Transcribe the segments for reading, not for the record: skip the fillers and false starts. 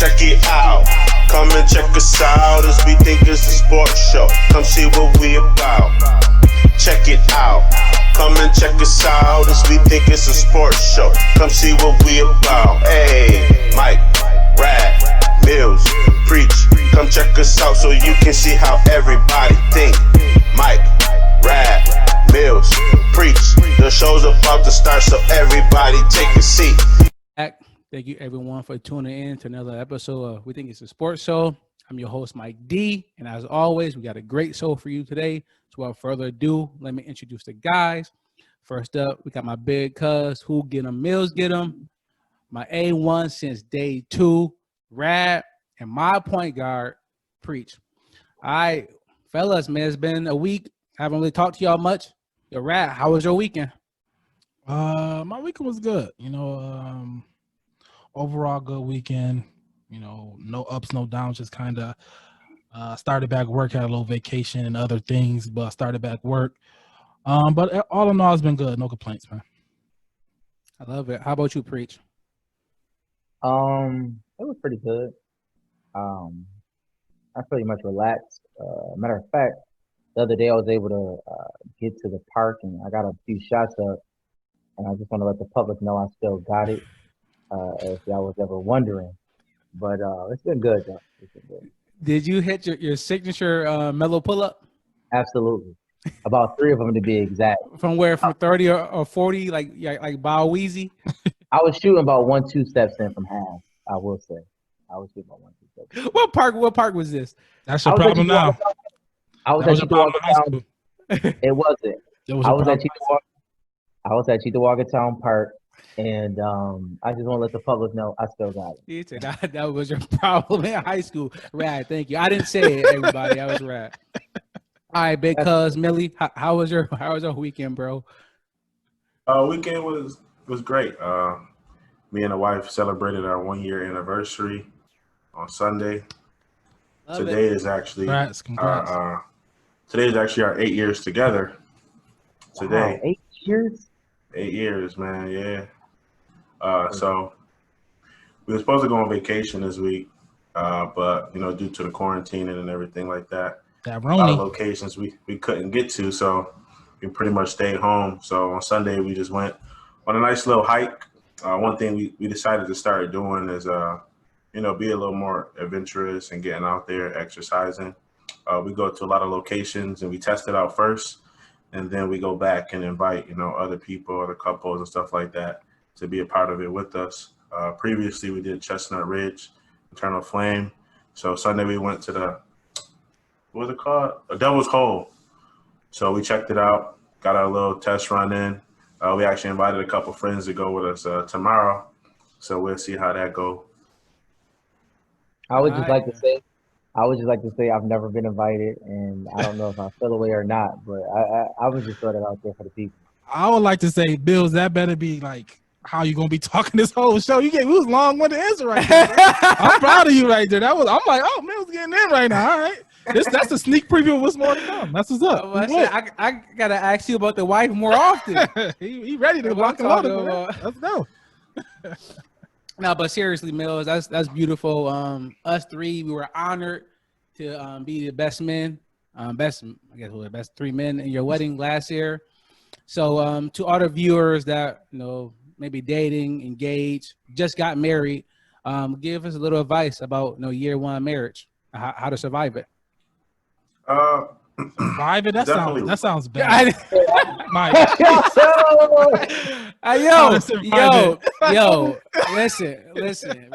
check it out. Come and check us out as we think it's a sports show. Come see what we about. Check it out. Come and check us out as we think it's a sports show. Come see what we about. Hey, Mike, Rad, Mills, Preach. Come check us out so you can see how everybody think. Mike, Rad, Mills, Preach. The show's about to start, so everybody take a seat. Thank you everyone for tuning in to another episode of We Think It's a Sports Show. I'm your host, Mike D. And as always, we got a great show for you today. So without further ado, let me introduce the guys. First up, we got my big cuz, who get 'em, Mills get 'em. My A1 since day 2, Rad, and my point guard, Preach. All right, fellas, man, it's been a week. I haven't really talked to y'all much. Yo, Rad, how was your weekend? My weekend was good. Overall good weekend. No ups, no downs. Just kind of started back work, had a little vacation and other things, but started back work. But all in all, it's been good. No complaints, man. I love it. How about you, Preach? It was pretty good. I pretty much relaxed. Matter of fact, the other day I was able to get to the park and I got a few shots up, and I just want to let the public know I still got it, if y'all was ever wondering. But it's been good, though. It's been good. Did you hit your signature mellow pull-up? Absolutely. About 3 of them to be exact. From where? From 30 or 40, like Bow Weezy? I was shooting about 1-2 steps in from half, I will say. I was shooting about 1-2 steps in. What park was this? That's your problem now. I was at Cheektowaga. It wasn't. I was at Cheektowaga Town Park, and I just want to let the public know I still got it. You said that was your problem in high school. Rad, thank you. I didn't say it, everybody. I was rad. All right, big cuz Millie, how was your weekend, bro? Weekend was great. Me and the wife celebrated our 1-year anniversary on Sunday. Today is actually our 8 years together. Today. Wow, 8 years? 8 years, man. Yeah. So we were supposed to go on vacation this week, but due to the quarantine and everything like that, a lot of locations we couldn't get to, so we pretty much stayed home. So on Sunday we just went on a nice little hike. One thing we decided to start doing is be a little more adventurous and getting out there, exercising. We go to a lot of locations and we test it out first, and then we go back and invite other people, other couples and stuff like that to be a part of it with us. Previously we did Chestnut Ridge, Eternal Flame. So Sunday we went to what was it called? A Devil's Hole. So we checked it out, got our little test run in. We actually invited a couple friends to go with us tomorrow. So we'll see how that goes. I would just like to say I've never been invited, and I don't know if I feel away or not, but I would just throw that out there for the people. I would like to say, Bills, that better be like how you gonna be talking this whole show. You was long-winded answer right there. I'm proud of you right there. I'm like, oh, Mills getting in right now. All right. That's a sneak preview of what's more to come. That's what's up. I gotta ask you about the wife more often. he ready to walk along. Let's go. No, but seriously, Mills, that's beautiful. Us three, we were honored to be the best men, best 3 men in your wedding last year. So to all the viewers that maybe dating, engaged, just got married, give us a little advice about year 1 marriage, how to survive it. Survive it? That sounds bad. Mike. Yo, listen.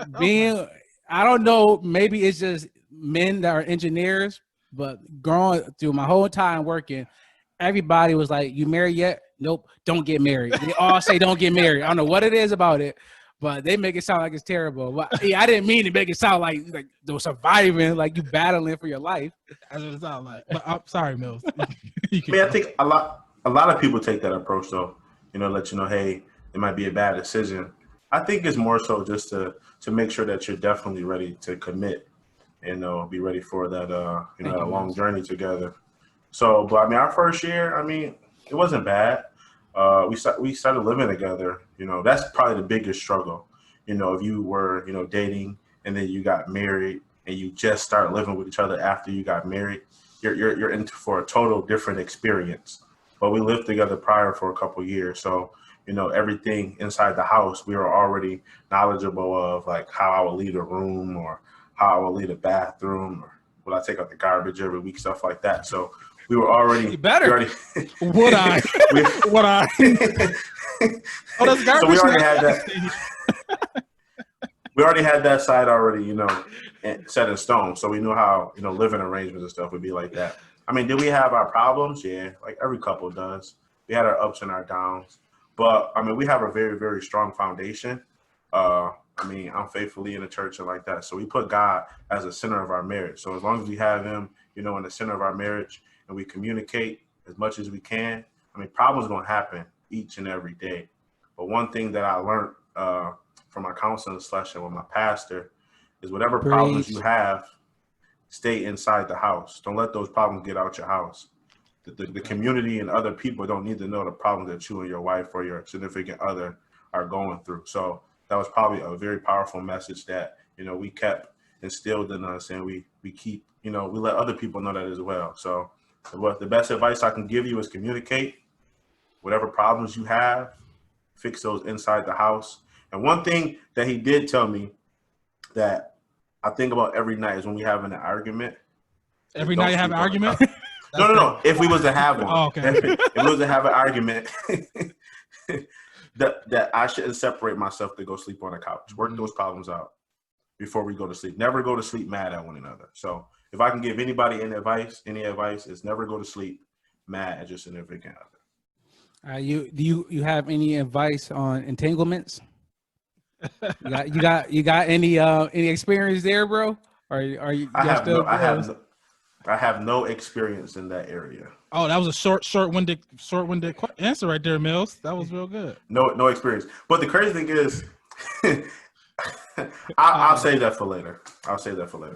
I don't know, maybe it's just men that are engineers, but growing through my whole time working, everybody was like, "You married yet?" Nope, don't get married. They all say don't get married. I don't know what it is about it, but they make it sound like it's terrible. But I didn't mean to make it sound like they're surviving, like you battling for your life. That's what it sounds like. But I'm sorry, Mills. I think a lot of people take that approach though. Let hey, it might be a bad decision. I think it's more so just to make sure that you're definitely ready to commit and be ready for that a long journey together. So, but our first year, it wasn't bad. We started living together. That's probably the biggest struggle. If you were dating and then you got married and you just start living with each other after you got married, you're in for a total different experience. But we lived together prior for a couple of years, so everything inside the house we were already knowledgeable of, like how I would leave a room or how I would leave a bathroom or would I take out the garbage every week, stuff like that. So we were already would I? Would I? Oh, that's garbage. So we already had that. We already had that side already, set in stone. So we knew how, living arrangements and stuff would be like that. I mean, did we have our problems? Yeah, like every couple does. We had our ups and our downs. But, I mean, we have a very, very strong foundation. I'm faithfully in the church and like that. So we put God as the center of our marriage. So as long as we have him, in the center of our marriage and we communicate as much as we can, problems are going to happen each and every day. But one thing that I learned from my counseling session with my pastor is whatever problems you have, stay inside the house. Don't let those problems get out your house. The community and other people don't need to know the problems that you and your wife or your significant other are going through. So that was probably a very powerful message that, we kept instilled in us, and we keep, we let other people know that as well. So the best advice I can give you is communicate. Whatever problems you have, fix those inside the house. And one thing that he did tell me that I think about every night is when we have an argument. Every night you have an argument? No. If we was to have one. Oh, okay. If we was to have an argument, that I shouldn't separate myself to go sleep on the couch. Work those problems out before we go to sleep. Never go to sleep mad at one another. So if I can give anybody any advice is never go to sleep mad at your significant other. Do you have any advice on entanglements? You got any experience there, bro? Or are you? I have no experience in that area. Oh, that was a short-winded answer right there, Mills. That was real good. No experience. But the crazy thing is, I'll save that for later.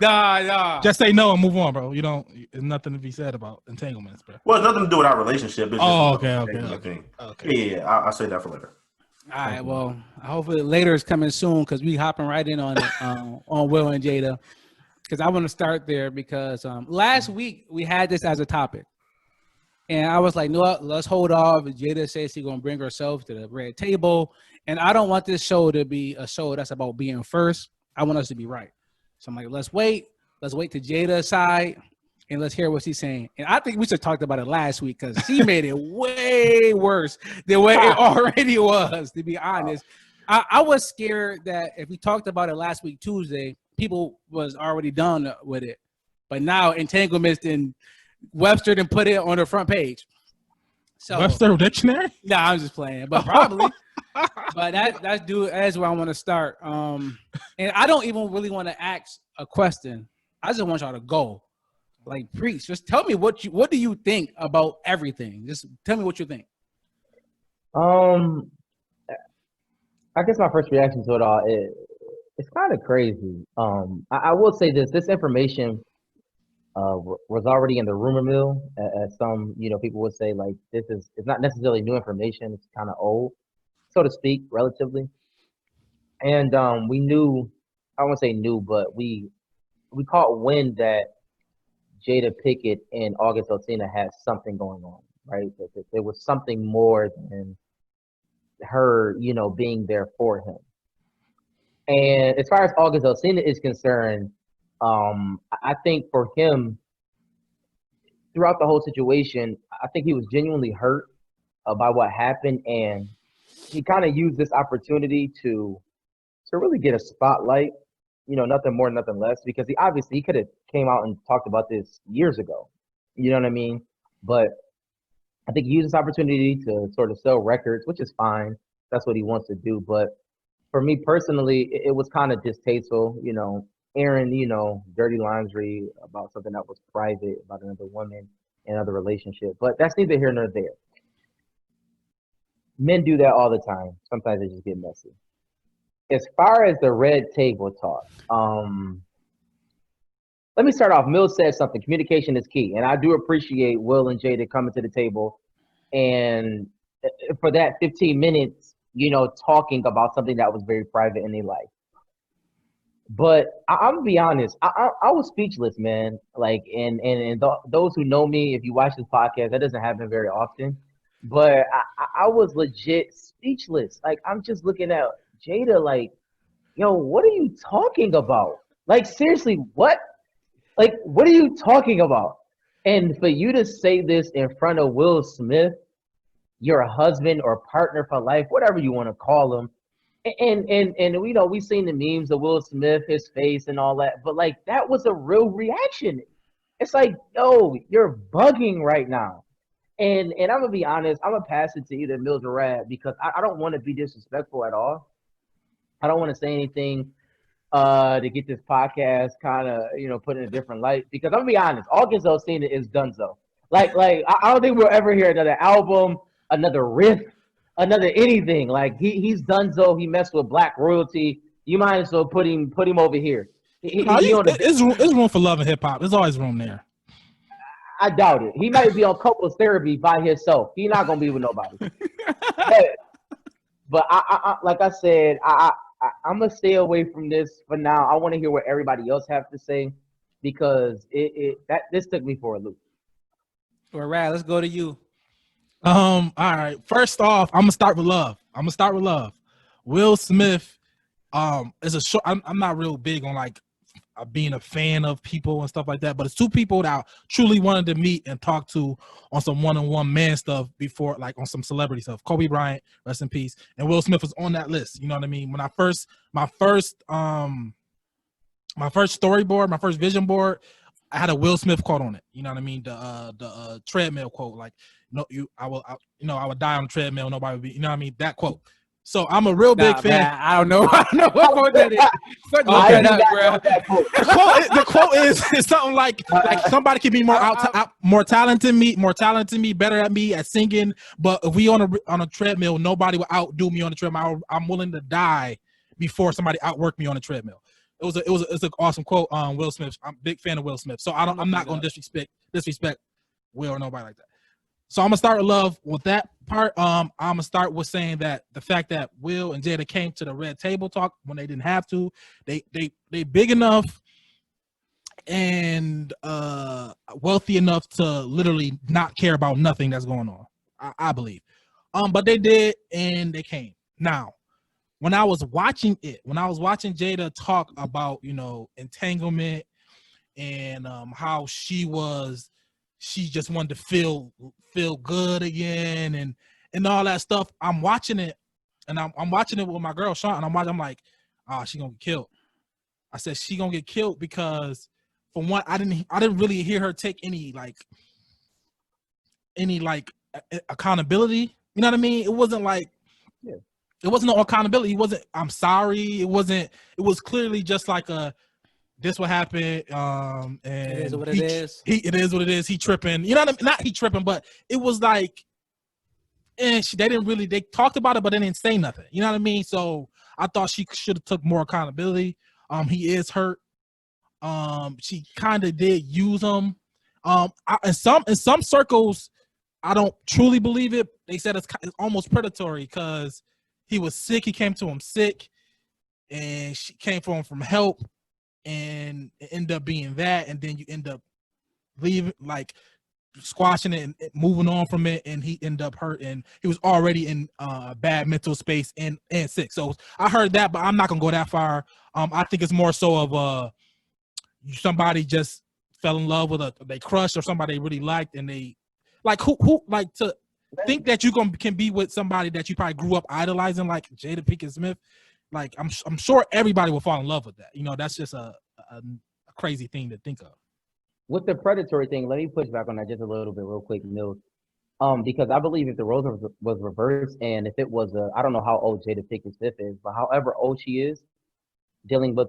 Nah. Just say no and move on, bro. There's nothing to be said about entanglements, bro. Well, it's nothing to do with our relationship. It's okay. Yeah, I'll save that for later. All right. Well, hopefully later is coming soon because we hopping right in on it on Will and Jada. Because I want to start there because last week we had this as a topic. And I was like, no, let's hold off. Jada says she's going to bring herself to the red table. And I don't want this show to be a show that's about being first. I want us to be right. So I'm like, let's wait. Let's wait to Jada's side and let's hear what she's saying. And I think we should have talked about it last week because she made it way worse than what it already was, to be honest. I was scared that if we talked about it last week, Tuesday, people was already done with it. But now Entanglements and Webster didn't put it on the front page. So Webster Dictionary? Nah, I'm just playing, but probably. But that's where I want to start. And I don't even really want to ask a question. I just want y'all to go, like, preach. Just tell me what do you think about everything. Just tell me what you think. I guess my first reaction to it all is it's kind of crazy. I will say this information was already in the rumor mill, as some people would say. Like, it's not necessarily new information. It's kind of old, so to speak, relatively. And we knew, I won't say knew, but we caught wind that Jada Pickett and August Alsina had something going on, right? That there was something more than her, being there for him. And as far as August Alsina is concerned, I think for him, throughout the whole situation, I think he was genuinely hurt by what happened, and he kind of used this opportunity to really get a spotlight. Nothing more, nothing less, because he could have came out and talked about this years ago. You know what I mean? But I think he used this opportunity to sort of sell records, which is fine. That's what he wants to do. But for me personally, it was kind of distasteful, airing, dirty laundry about something that was private, about another woman, another relationship. But that's neither here nor there. Men do that all the time. Sometimes they just get messy. As far as the red table talk, let me start off. Mills said something. Communication is key. And I do appreciate Will and Jada coming to the table. And for that 15 minutes, talking about something that was very private in their life. But I'm gonna be honest, I was speechless, man. Like, those who know me, if you watch this podcast, that doesn't happen very often. But I was legit speechless. Like, I'm just looking at Jada, like, yo, what are you talking about? Like, seriously, what? Like, what are you talking about? And for you to say this in front of Will Smith, your husband or partner for life, whatever you want to call him, and we know we've seen the memes of Will Smith, his face and all that, but like that was a real reaction. It's like, yo, you're bugging right now. And I'm gonna be honest, I'm gonna pass it to either Mills or Rad because I don't want to be disrespectful at all. I don't want to say anything to get this podcast kind of put in a different light because I'm gonna be honest, August Alsina is donezo. Like I don't think we'll ever hear another album, another riff, another anything. Like he's donezo. He messed with black royalty. You might as well put him over here. It's room for love and hip hop. There's always room there. I doubt it. He might be on couples therapy by himself. He's not gonna be with nobody. but I like I said, I'm gonna stay away from this for now. I want to hear what everybody else have to say because this took me for a loop. All right, let's go to you. All right. First off, I'm gonna start with love. Will Smith, is a show. I'm not real big on like being a fan of people and stuff like that, but it's two people that I truly wanted to meet and talk to on some one-on-one man stuff before, like on some celebrity stuff. Kobe Bryant, rest in peace, and Will Smith was on that list. You know what I mean? When my first storyboard, my first vision board, I had a Will Smith quote on it. You know what I mean? The treadmill quote, like, no, I would die on the treadmill. Nobody would be, you know what I mean? That quote. So I'm a real big fan. Man, I don't know what quote that is. Look that up, bro. The quote is something like somebody can be more talented than me, better at me at singing. But if we on a treadmill, nobody will outdo me on the treadmill. I'm willing to die before somebody outwork me on the treadmill. It's an awesome quote. Will Smith. I'm a big fan of Will Smith. So I'm not gonna disrespect Will or nobody like that. So I'm gonna start with love with that part. I'm gonna start with saying that the fact that Will and Jada came to the red table talk when they didn't have to, they big enough and wealthy enough to literally not care about nothing that's going on. I believe. But they did, and they came. Now, when I was watching Jada talk about entanglement and how she just wanted to feel good again and all that stuff. I'm watching it, and I'm watching it with my girl Sean, and I'm like, she gonna get killed. I said she gonna get killed because for one, I didn't really hear her take any accountability. You know what I mean? It wasn't like it wasn't no accountability. It wasn't I'm sorry. It was clearly just like this what happened, and it is what it is. It is what it is. He tripping. You know what I mean? Not he tripping, but it was like, they talked about it, but they didn't say nothing. You know what I mean? So I thought she should have took more accountability. He is hurt. She kind of did use him. In some circles, I don't truly believe it. They said it's almost predatory because he was sick. He came to him sick, and she came for him from help. And it ended up being that, and then you end up leaving, like squashing it and moving on from it, and he ended up hurt, and he was already in bad mental space and sick. So I heard that, but I'm not gonna go that far. I think it's more so of somebody just fell in love with they crushed or somebody they really liked, and they like who like to think that you can be with somebody that you probably grew up idolizing, like Jada Pinkett Smith. Like I'm sure everybody will fall in love with that. That's just a crazy thing to think of. With the predatory thing, let me push back on that just a little bit real quick, Mills. Because I believe if the roles was reversed and if it was I don't know how old Jada Pinkett Smith is, but however old she is, dealing with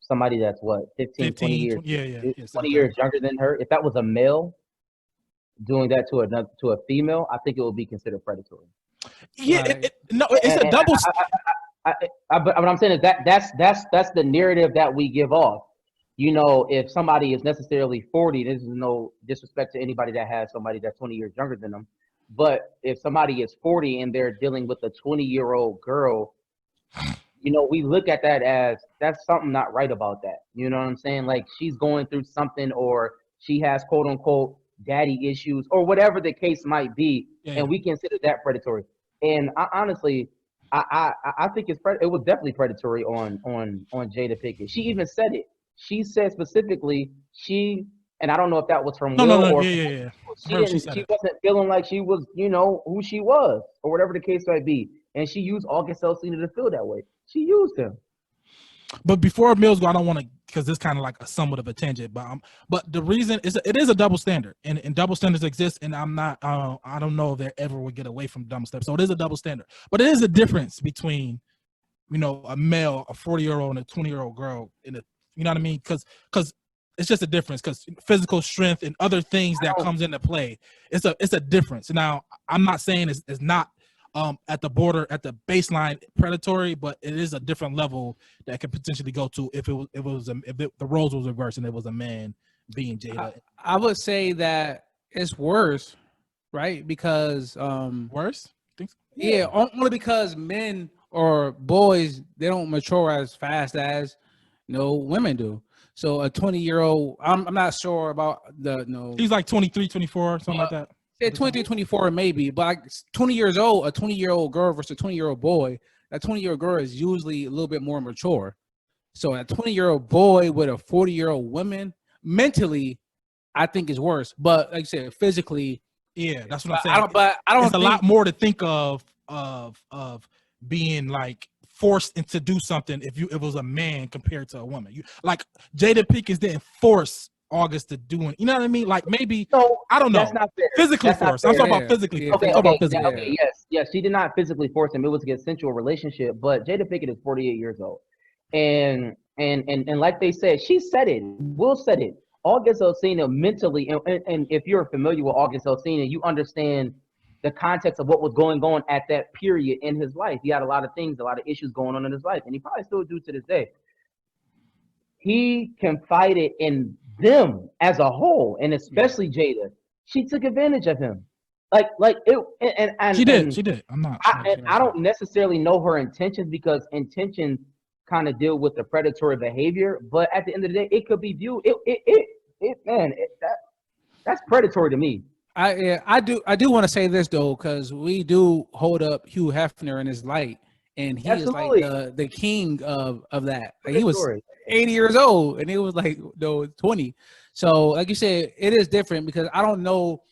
somebody that's what 15 20 years 20 years younger than her, if that was a male doing that to a female, I think it would be considered predatory. Yeah, it's a double. But what I'm saying is that's the narrative that we give off. If somebody is necessarily 40, this is no disrespect to anybody that has somebody that's 20 years younger than them. But if somebody is 40 and they're dealing with a 20-year-old girl, we look at that as that's something not right about that. You know what I'm saying? Like she's going through something, or she has quote unquote daddy issues, or whatever the case might be, and we consider that predatory. And honestly, I think it was definitely predatory on Jada Pinkett. She even said it. She said specifically and I don't know if that was from Will or yeah. She wasn't feeling like she was, who she was, or whatever the case might be. And she used August Alsina to feel that way. She used him. But before Mills go, I don't want to, because it's kind of like a somewhat of a tangent. But the reason is it is a double standard, and double standards exist. And I'm not, I don't know if they ever would get away from double standards. So it is a double standard. But it is a difference between, a male, a 40-year-old, and a 20-year-old girl. You know what I mean? Because it's just a difference. Because physical strength and other things that comes into play, it's a difference. Now, I'm not saying it's not. At the border, at the baseline, predatory, but it is a different level that could potentially go to if the roles was reversed and it was a man being Jada. I would say that it's worse, right? Because worse? Yeah, only because men or boys, they don't mature as fast as women do. So a 20-year-old, I'm not sure about he's like 23, 24, something like that. Yeah, 23, 24 maybe, but like 20 years old, a 20-year-old girl versus a 20-year-old boy, that 20-year-old girl is usually a little bit more mature. So a 20-year-old boy with a 40-year-old woman, mentally, I think is worse. But like I said, physically, yeah, that's what I'm saying. I don't. There's a lot more to think of being like forced into do something if it was a man compared to a woman. Like Jada Pinkett didn't force August to doing, you know what I mean? Like maybe I don't know. That's not fair. Physically forced. I'm talking about physically. Yeah. Okay. Yes. She did not physically force him. It was a consensual relationship. But Jada Pinkett is 48 years old, and like they said, she said it. Will said it. August Alsina mentally, and if you're familiar with August Alsina, you understand the context of what was going on at that period in his life. He had a lot of things, a lot of issues going on in his life, and he probably still do to this day. He confided in them as a whole, and especially Jada. She took advantage of him, like it. And she did. I'm not. I don't necessarily know her intentions, because intentions kind of deal with the predatory behavior. But at the end of the day, it could be viewed. That's predatory to me. I do want to say this though, because we do hold up Hugh Hefner in his light. And he Absolutely. is like the king of that. Like he was 80 years old, and it was like 20. So, like you said, it is different, because I don't know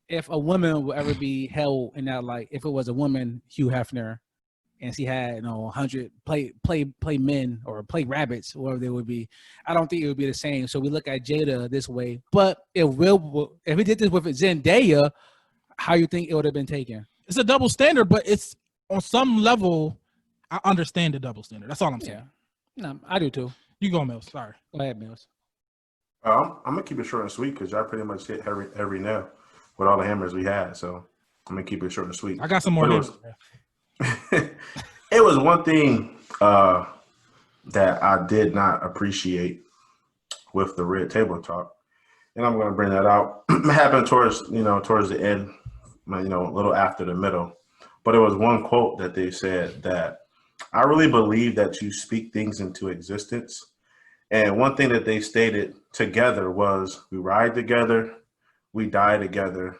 if a woman will ever be held in that light. If it was a woman, Hugh Hefner, and she had 100 play men or play rabbits, whatever they would be, I don't think it would be the same. So we look at Jada this way. But if we did this with Zendaya, how you think it would have been taken? It's a double standard, but it's. On some level, I understand the double standard. That's all I'm saying. Yeah. No, I do too. You go, Mills. Sorry. Go ahead, Mills. I'm gonna keep it short and sweet, because y'all pretty much hit every nail with all the hammers we had. So I'm gonna keep it short and sweet. I got some more hammers. It was one thing that I did not appreciate with the Red Table Talk, and I'm gonna bring that out. It happened towards the end, a little after the middle. But it was one quote that they said that I really believe that you speak things into existence. And one thing that they stated together was, we ride together, we die together,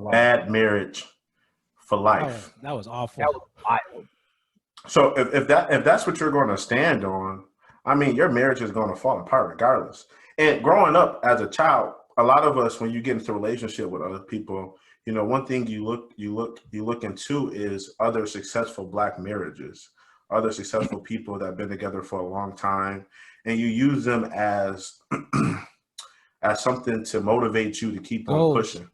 bad marriage for life. That was awful. That was wild. So if that's what you're going to stand on, I mean, your marriage is going to fall apart regardless. And growing up as a child, a lot of us, when you get into a relationship with other people, one thing you look into is other successful Black marriages, other successful people that have been together for a long time, and you use them as something to motivate you to keep on pushing.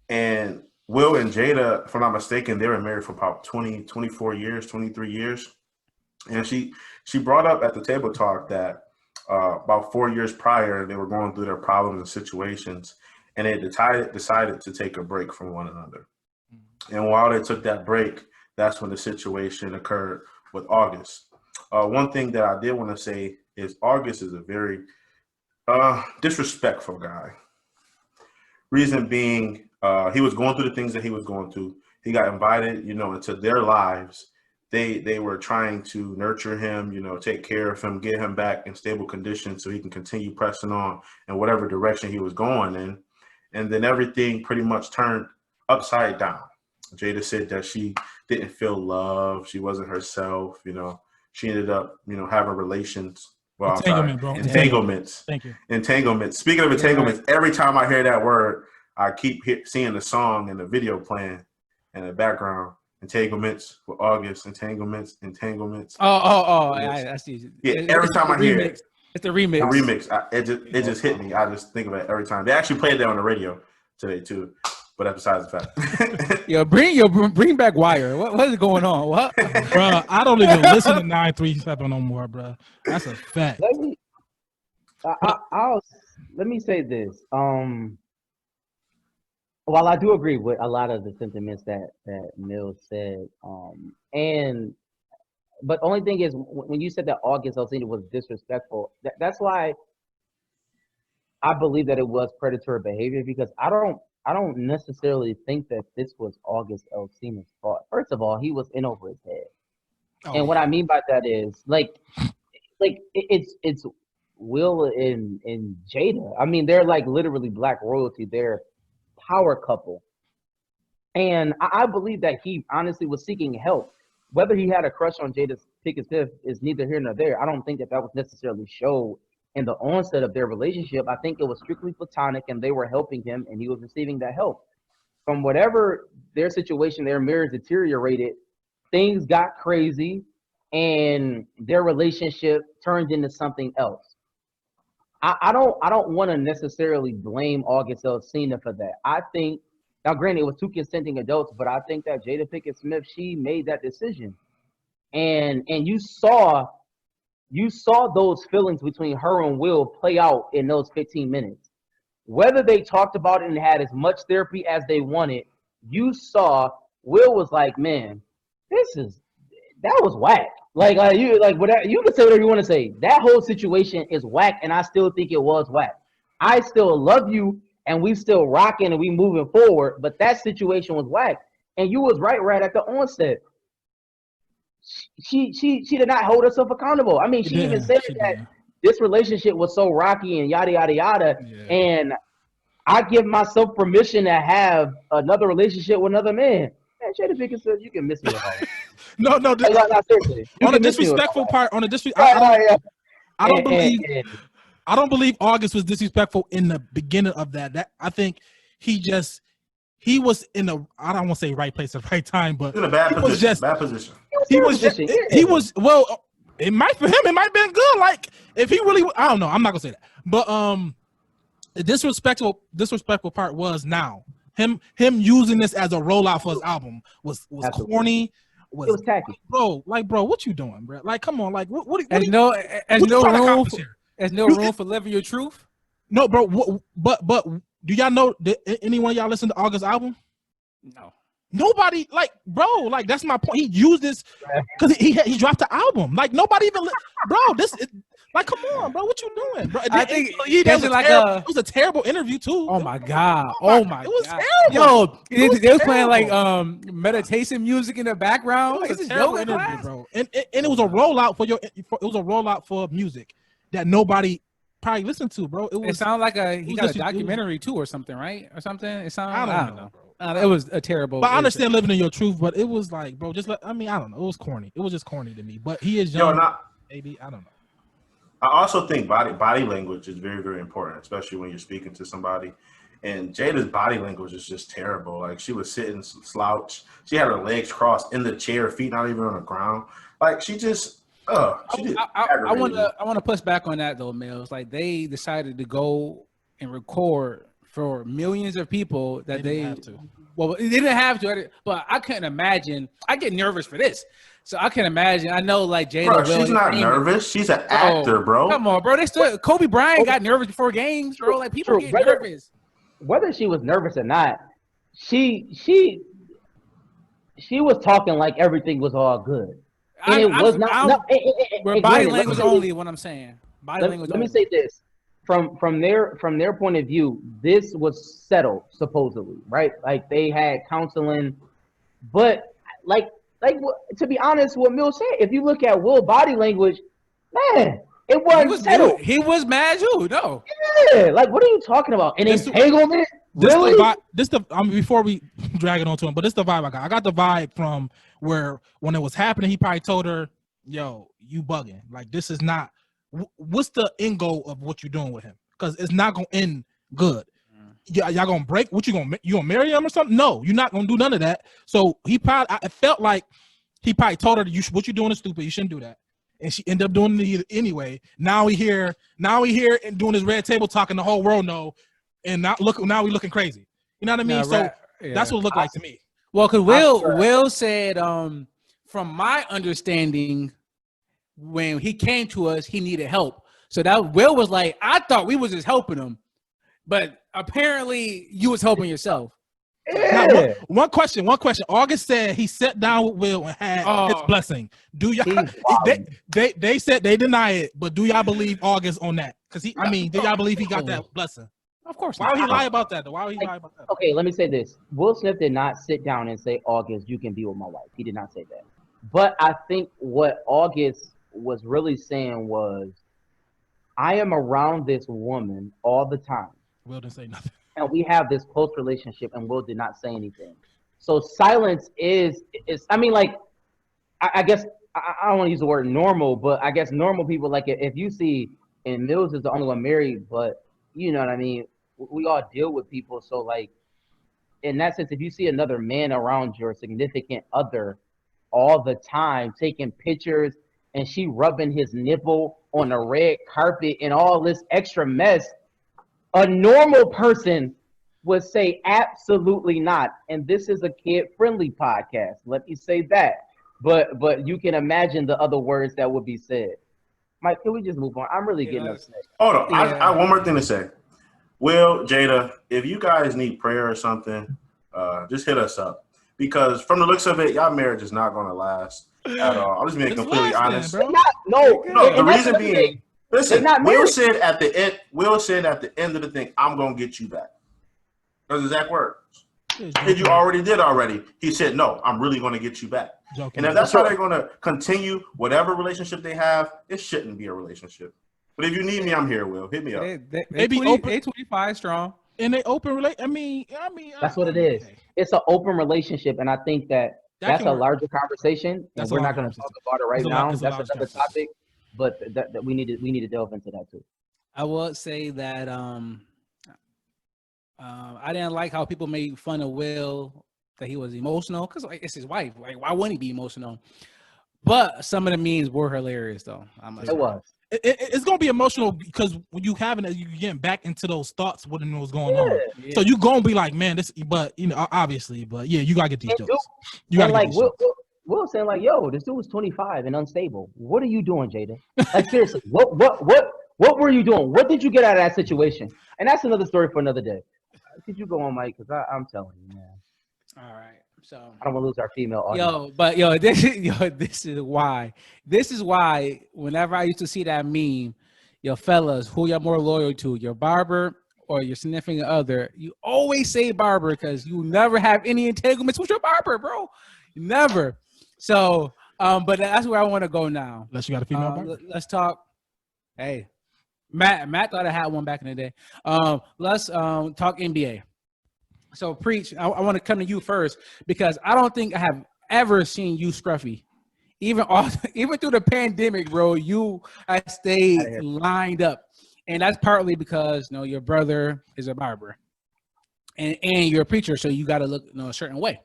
And Will and Jada, if I'm not mistaken, they were married for about 24 years, 23 years. And she brought up at the table talk that about 4 years prior, they were going through their problems and situations, and they decided to take a break from one another. And while they took that break, that's when the situation occurred with August. One thing that I did want to say is August is a very disrespectful guy. Reason being, he was going through the things that he was going through. He got invited, into their lives they were trying to nurture him, you know, take care of him, get him back in stable condition so he can continue pressing on in whatever direction he was going in. And then everything pretty much turned upside down. Jada said that she didn't feel love. She wasn't herself. You know, she ended up, you know, having relations. Well, Entanglement, bro. Entanglements. Thank you. Entanglements. Speaking of entanglements, every time I hear that word, I keep seeing the song and the video playing in the background. Entanglements with August. Entanglements. I see. Yeah, every time I hear it. It's the remix. The remix. It just hit me. I just think of it every time. They actually played that on the radio today too. But that's besides the fact. bring back Wire. What is going on? What, bro? I don't even listen to 937 no more, bro. That's a fact. Let me say this. While I do agree with a lot of the sentiments that Mills said, but only thing is when you said that August Alsina was disrespectful, that's why I believe that it was predatory behavior, because I don't necessarily think that this was August Alsina's fault. First of all, he was in over his head. And what I mean by that is like it's Will and Jada. I mean, they're like literally black royalty. They're power couple. And I believe that he honestly was seeking help. Whether he had a crush on Jada Pinkett Smith is neither here nor there. I don't think that was necessarily showed in the onset of their relationship. I think it was strictly platonic, and they were helping him, and he was receiving that help. From whatever their situation, their marriage deteriorated, things got crazy, and their relationship turned into something else. I don't want to necessarily blame August Alsina for that. I think, now granted, it was two consenting adults, but I think that Jada Pinkett Smith, she made that decision. And you saw those feelings between her and Will play out in those 15 minutes. Whether they talked about it and had as much therapy as they wanted, you saw Will was like, man, that was whack. You can say whatever you want to say. That whole situation is whack, and I still think it was whack. I still love you, and we still rocking, and we moving forward, but that situation was whack. And you was right at the onset. She did not hold herself accountable. I mean, she even said that this relationship was so rocky and yada yada yada. Yeah. And I give myself permission to have another relationship with another man. Man, Jada Pinkett says you can miss me. No. Seriously. On a disrespectful part, I don't believe August was disrespectful in the beginning of that. I think he was in the, I don't want to say right place at the right time, but in a bad position. He was well, it might for him, it might have been good. Like if he really, I don't know, I'm not gonna say that. But the disrespectful part was now him using this as a rollout for his album was corny. It was tacky, bro. Like, bro, what you doing, bro? Like, come on, like, what? There's no room for living your truth. No, bro. But do y'all know? Did anyone of y'all listen to August's album? No. Nobody, like, bro, like, that's my point. He used this because he dropped the album. Like, nobody even, bro, like, come on, bro, what you doing, bro? I think it was a terrible interview, too. Oh, my God. It was terrible. Yo, they was playing, like, meditation music in the background. It was a terrible interview, bro. And it was a rollout for music that nobody probably listened to, bro. It sounded like he got a documentary, too, or something, right? Or something? I don't know. It was a terrible. But I understand living in your truth, but it was like, bro, I don't know. It was corny. It was just corny to me. But he is young. Maybe I don't know. I also think body language is very, very important, especially when you're speaking to somebody. And Jada's body language is just terrible. Like she was sitting slouched. She had her legs crossed in the chair, feet not even on the ground. Like she just. I want to push back on that though, Mills. Like they decided to go and record for millions of people that they didn't have to. Well, they didn't have to, but I couldn't imagine. I get nervous for this, so I can imagine. I know, like Jada. Bro, she's not nervous. She's an actor, bro. Come on, bro. Kobe Bryant got nervous before games, bro. Like people get nervous. Whether she was nervous or not, she was talking like everything was all good. And it was not. Body language only. What I'm saying. Body language. Let me say this. From their point of view, this was settled supposedly, right? Like they had counseling, but like like to be honest, what Mill said. If you look at Will body language, man, it wasn't settled. He was mad too. No. Yeah, like what are you talking about? An entanglement? Really? Before we drag it on to him, but this the vibe I got. I got the vibe from where when it was happening, he probably told her, "Yo, you bugging. Like this is not. What's the end goal of what you're doing with him? Because it's not gonna end good. Y'all gonna break? What you gonna marry him or something? No, you're not gonna do none of that. So he probably, I felt like he probably told her, what you're doing is stupid. You shouldn't do that. And she ended up doing it anyway. Now we here and doing his red table talking. The whole world know. And now we looking crazy. You know what I mean? That's what it looked like to me. Well, because Will said, from my understanding, when he came to us, he needed help. So that Will was like, I thought we was just helping him, but apparently you was helping yourself. Yeah. Now, one question. August said he sat down with Will and had his blessing. Do y'all? They said they deny it, but do y'all believe August on that? Because do y'all believe he got that blessing? Of course. Why would he lie about that? Why would he lie about that? Okay, let me say this. Will Smith did not sit down and say, August, you can be with my wife. He did not say that. But I think what August was really saying was, I am around this woman all the time. Will didn't say nothing. And we have this close relationship, and Will did not say anything. So silence is I mean, like, I guess, I don't want to use the word normal, but I guess normal people, like, if you see, and Mills is the only one married, but you know what I mean? We all deal with people. So, like, in that sense, if you see another man around your significant other all the time, taking pictures, and she rubbing his nipple on the red carpet and all this extra mess, a normal person would say absolutely not. And this is a kid-friendly podcast. Let me say that. But you can imagine the other words that would be said. Mike, can we just move on? I'm really getting upset. Hold on. I have one more thing to say. Will, Jada, if you guys need prayer or something, just hit us up. Because from the looks of it, y'all marriage is not going to last at all. I'm just being completely honest. The reason being, listen, Will said at the end of the thing, I'm going to get you back. Those exact words. And you already did already. He said, no, I'm really going to get you back. And if that's how they're going to continue whatever relationship they have, it shouldn't be a relationship. But if you need me, I'm here, Will. Hit me up. They be open. 825 strong. And they open I mean, that's what it is. It's an open relationship, and I think that's a larger conversation. And we're not going to talk about it right now. That's another topic, but that we need to delve into that too. I would say that I didn't like how people made fun of Will that he was emotional because it's his wife. Like, why wouldn't he be emotional? But some of the memes were hilarious, though. It was. It's gonna be emotional because when you you're getting back into those thoughts, what was going on. Yeah. So you gonna be like, man, this. But obviously, but yeah, you gotta get these jokes. You gotta get these jokes. Will saying like, yo, this dude was 25 and unstable. What are you doing, Jada? Like, seriously, what were you doing? What did you get out of that situation? And that's another story for another day. Could you go on, Mike? Because I'm telling you, man. All right. So I don't want to lose our female audience. This is why whenever I used to see that meme, fellas, who you're more loyal to, your barber or your significant other, you always say barber because you never have any entanglements with your barber, bro. Never. So, but that's where I want to go now. Unless you got a female barber. Let's talk. Hey, Matt thought I had one back in the day. Let's talk NBA. So, Preach, I want to come to you first because I don't think I have ever seen you scruffy. Even through the pandemic, bro, you stayed lined up. And that's partly because, your brother is a barber and you're a preacher, so you got to look a certain way.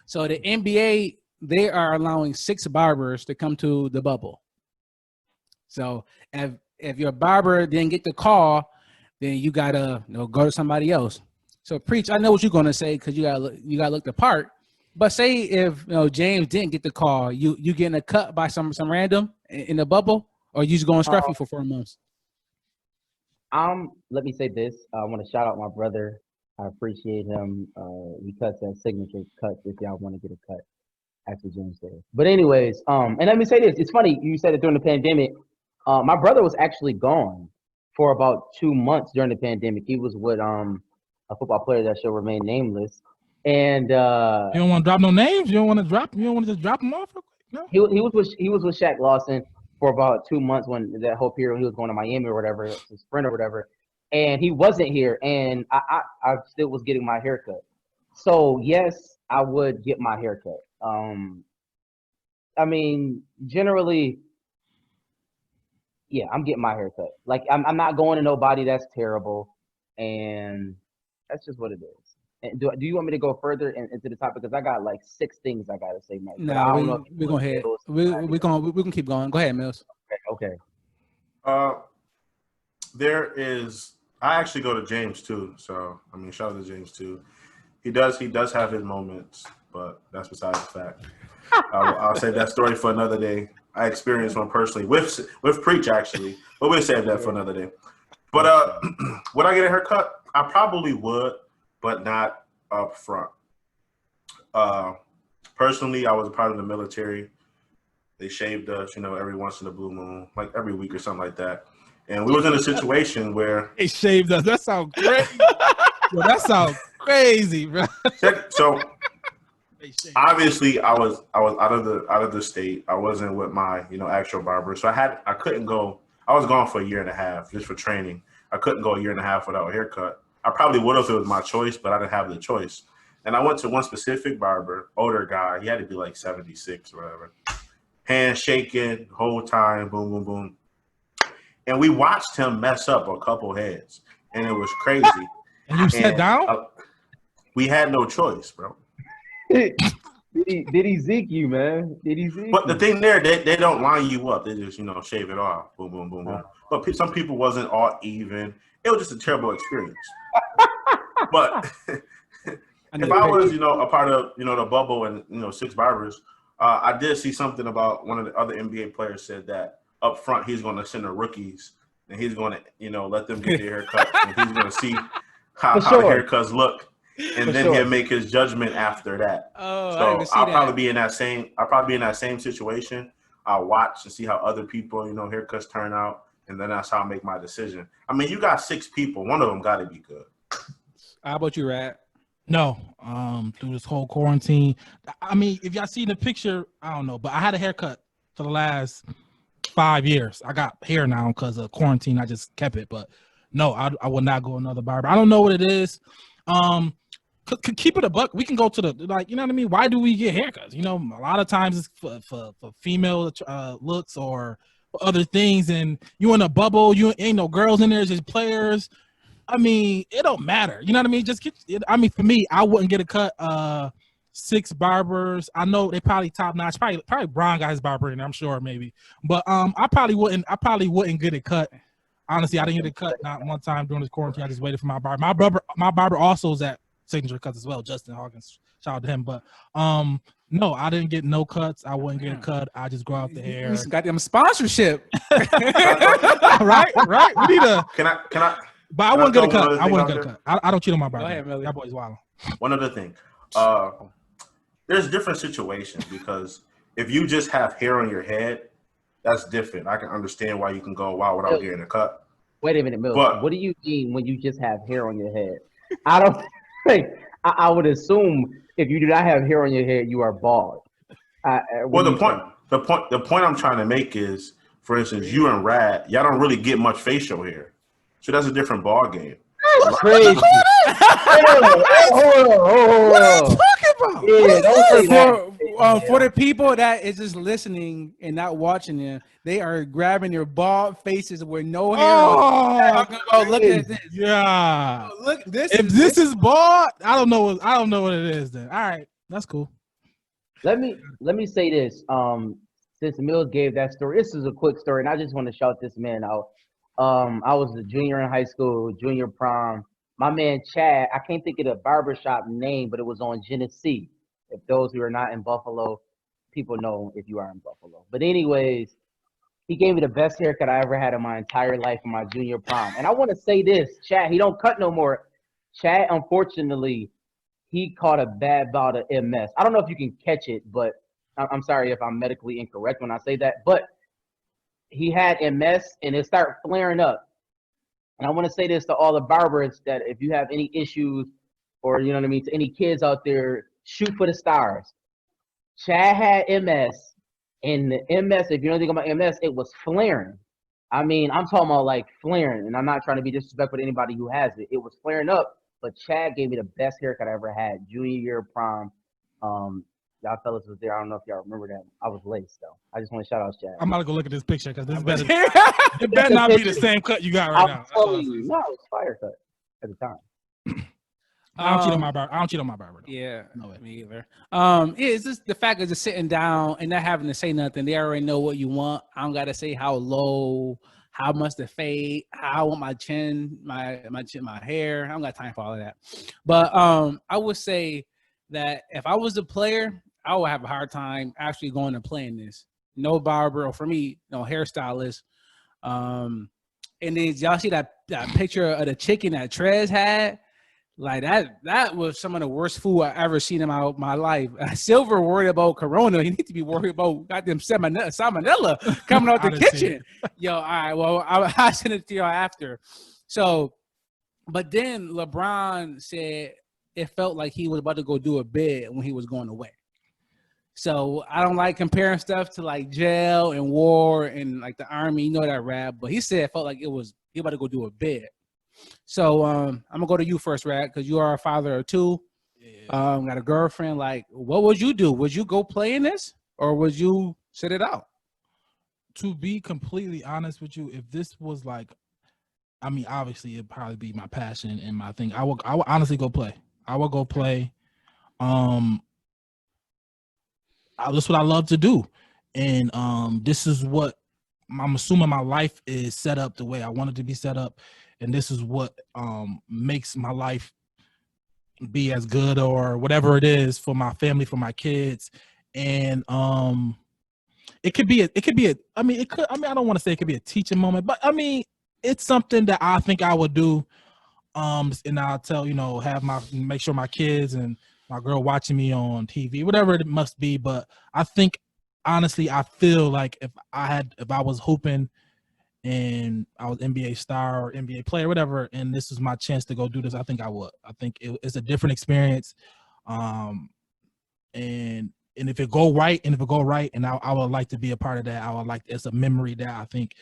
So the NBA, they are allowing 6 barbers to come to the bubble. So if your barber didn't get the call, then you got to go to somebody else. So, Preach, I know what you're going to say because you got to look the part. But say if James didn't get the call, you getting a cut by some random in the bubble, or you just going scruffy for 4 months? Let me say this. I want to shout out my brother. I appreciate him. He cuts that signature cuts if y'all want to get a cut after James said. But anyways, and let me say this. It's funny you said it during the pandemic. My brother was actually gone for about 2 months during the pandemic. He was with a football player that shall remain nameless. And You don't want to drop no names. You don't want to drop. You don't want to just drop them off. No. he was with Shaq Lawson for about 2 months when that whole period he was going to Miami or whatever, to sprint or whatever, and he wasn't here, and I still was getting my haircut. So yes, I would get my haircut. I mean, generally, yeah, I'm getting my haircut. Like I'm not going to nobody that's terrible, and that's just what it is. And do you want me to go further into the topic? Because I got like 6 things I gotta say, Mike. But I don't know we're gonna head. We can keep going. Go ahead, Mills. Okay. There is. I actually go to James too. So I mean, shout out to James too. He does have his moments, but that's besides the fact. I'll save that story for another day. I experienced one personally with Preach actually, but we'll save that for another day. But would I get a haircut? I probably would, but not up front. Personally, I was a part of the military. They shaved us, every once in a blue moon, like every week or something like that. And we was in a situation where they shaved us. That sounds crazy. Well, that sounds crazy, bro. So obviously, I was out of the state. I wasn't with my actual barber, so I couldn't go. I was gone for a year and a half just for training. I couldn't go a year and a half without a haircut. I probably would have if it was my choice, but I didn't have the choice. And I went to one specific barber, older guy. He had to be like 76 or whatever. Hand shaking, whole time, boom, boom, boom. And we watched him mess up a couple heads, and it was crazy. And you sat down? We had no choice, bro. Did he zeke you, man? Did he zeke But the thing there, they don't line you up. They just, shave it off. Boom, boom, boom, boom. But some people wasn't all even. It was just a terrible experience. But if I was, a part of, the bubble and, 6 barbers, I did see something about one of the other NBA players said that up front he's going to send the rookies and he's going to, let them get their haircuts and he's going to see how the haircuts look. And then he'll make his judgment after that. So I'll probably be in that same situation. I'll watch and see how other people, haircuts turn out, and then that's how I make my decision. I mean, you got 6 people. One of them got to be good. How about you, Rad? No. Through this whole quarantine, I mean, if y'all see the picture, I don't know, but I had a haircut for the last 5 years. I got hair now because of quarantine. I just kept it, but no, I will not go another barber. I don't know what it is. Could keep it a buck. We can go to the you know what I mean. Why do we get haircuts? A lot of times it's for female looks or other things. And you in a bubble, you ain't no girls in there, it's just players. I mean, it don't matter. You know what I mean? Just get. I mean, for me, I wouldn't get a cut. 6 barbers. I know they probably top notch. Probably Brian got his barber in there, I'm sure maybe. But I probably wouldn't get a cut. Honestly, I didn't get a cut not one time during this quarantine. I just waited for my barber. My barber also is at Signature Cuts as well, Justin Hawkins. Shout out to him. But no, I didn't get no cuts. I wouldn't get a cut. I just grow out the hair. You got them sponsorship. right. We need a. Can I? But I wouldn't get a cut. I wouldn't get a cut. I don't cheat on my barber. Go ahead, Millie. That boy's wild. One other thing. There's different situations because if you just have hair on your head, that's different. I can understand why you can go wild without getting a cut. Wait a minute, Mills. What do you mean when you just have hair on your head? I don't think I would assume if you do not have hair on your head, you are bald. Well, the point I'm trying to make is, for instance, you and Rad, y'all don't really get much facial hair, so that's a different ball game. That's crazy. Hold on. What are you talking about? Yeah, don't say that. For the people that is just listening and not watching them, they are grabbing their bald faces with no hair. Oh, look at this. Yeah. Oh, look, this is bald, I don't know what it is then. All right, that's cool. Let me say this. Since Mills gave that story, this is a quick story, and I just want to shout this man out. I was a junior in high school, junior prom. My man Chad, I can't think of the barbershop name, but it was on Genesee. If those who are not in Buffalo, people know if you are in Buffalo. But anyways, he gave me the best haircut I ever had in my entire life in my junior prom. And I want to say this, Chad, he don't cut no more. Chad, unfortunately, he caught a bad bout of MS. I don't know if you can catch it, but I'm sorry if I'm medically incorrect when I say that. But he had MS and it started flaring up. And I want to say this to all the barbers that if you have any issues or you know what I mean, to any kids out there, shoot for the stars. Chad had MS, and the MS, if you know anything about MS, it was flaring. I mean, I'm talking about like flaring, and I'm not trying to be disrespectful to anybody who has it. It was flaring up, but Chad gave me the best haircut I ever had, junior year of prom. Y'all fellas was there. I don't know if y'all remember that. I was laced though. I just want to shout out Chad. I'm about to go look at this picture because this better. It better not be the same cut you got right now. I'm telling you, no, it was fire cut at the time. I don't cheat on my barber. I don't cheat on my barber. Though. Yeah, No way. me either. Yeah, it's just the fact of just sitting down and not having to say nothing. They already know what you want. I don't got to say how low, how much to fade, how I want my chin, my chin, my hair. I don't got time for all of that. But I would say that if I was a player, I would have a hard time actually going and playing this. No barber, or for me, no hairstylist. And then y'all see that picture of the chicken that Trez had? Like that was some of the worst food I ever seen in my life. Silver worried about Corona. He needs to be worried about goddamn salmonella coming out the kitchen. Yo, all right. Well, I'll send it to y'all after. So, but then LeBron said it felt like he was about to go do a bid when he was going away. So I don't like comparing stuff to like jail and war and like the army. You know that rap. But he said it felt like he about to go do a bid. So I'm gonna go to you first, Rad, because you are a father of two. Yeah. Got a girlfriend. Like, what would you do? Would you go play in this, or would you sit it out? To be completely honest with you, if this was like, I mean, obviously it'd probably be my passion and my thing. I would honestly go play. I would go play. That's what I love to do, and this is what I'm assuming my life is set up the way I want it to be set up. And this is what makes my life be as good or whatever it is for my family, for my kids. And it could be I don't want to say it could be a teaching moment, but I mean, it's something that I think I would do. And I'll tell, make sure my kids and my girl watching me on TV, whatever it must be. But I think, honestly, I feel like if I was hooping and I was NBA star or NBA player, whatever, and this is my chance to go do this, I think I would. I think it's a different experience. And if it go right, and I would like to be a part of that. I would like, it's a memory that I think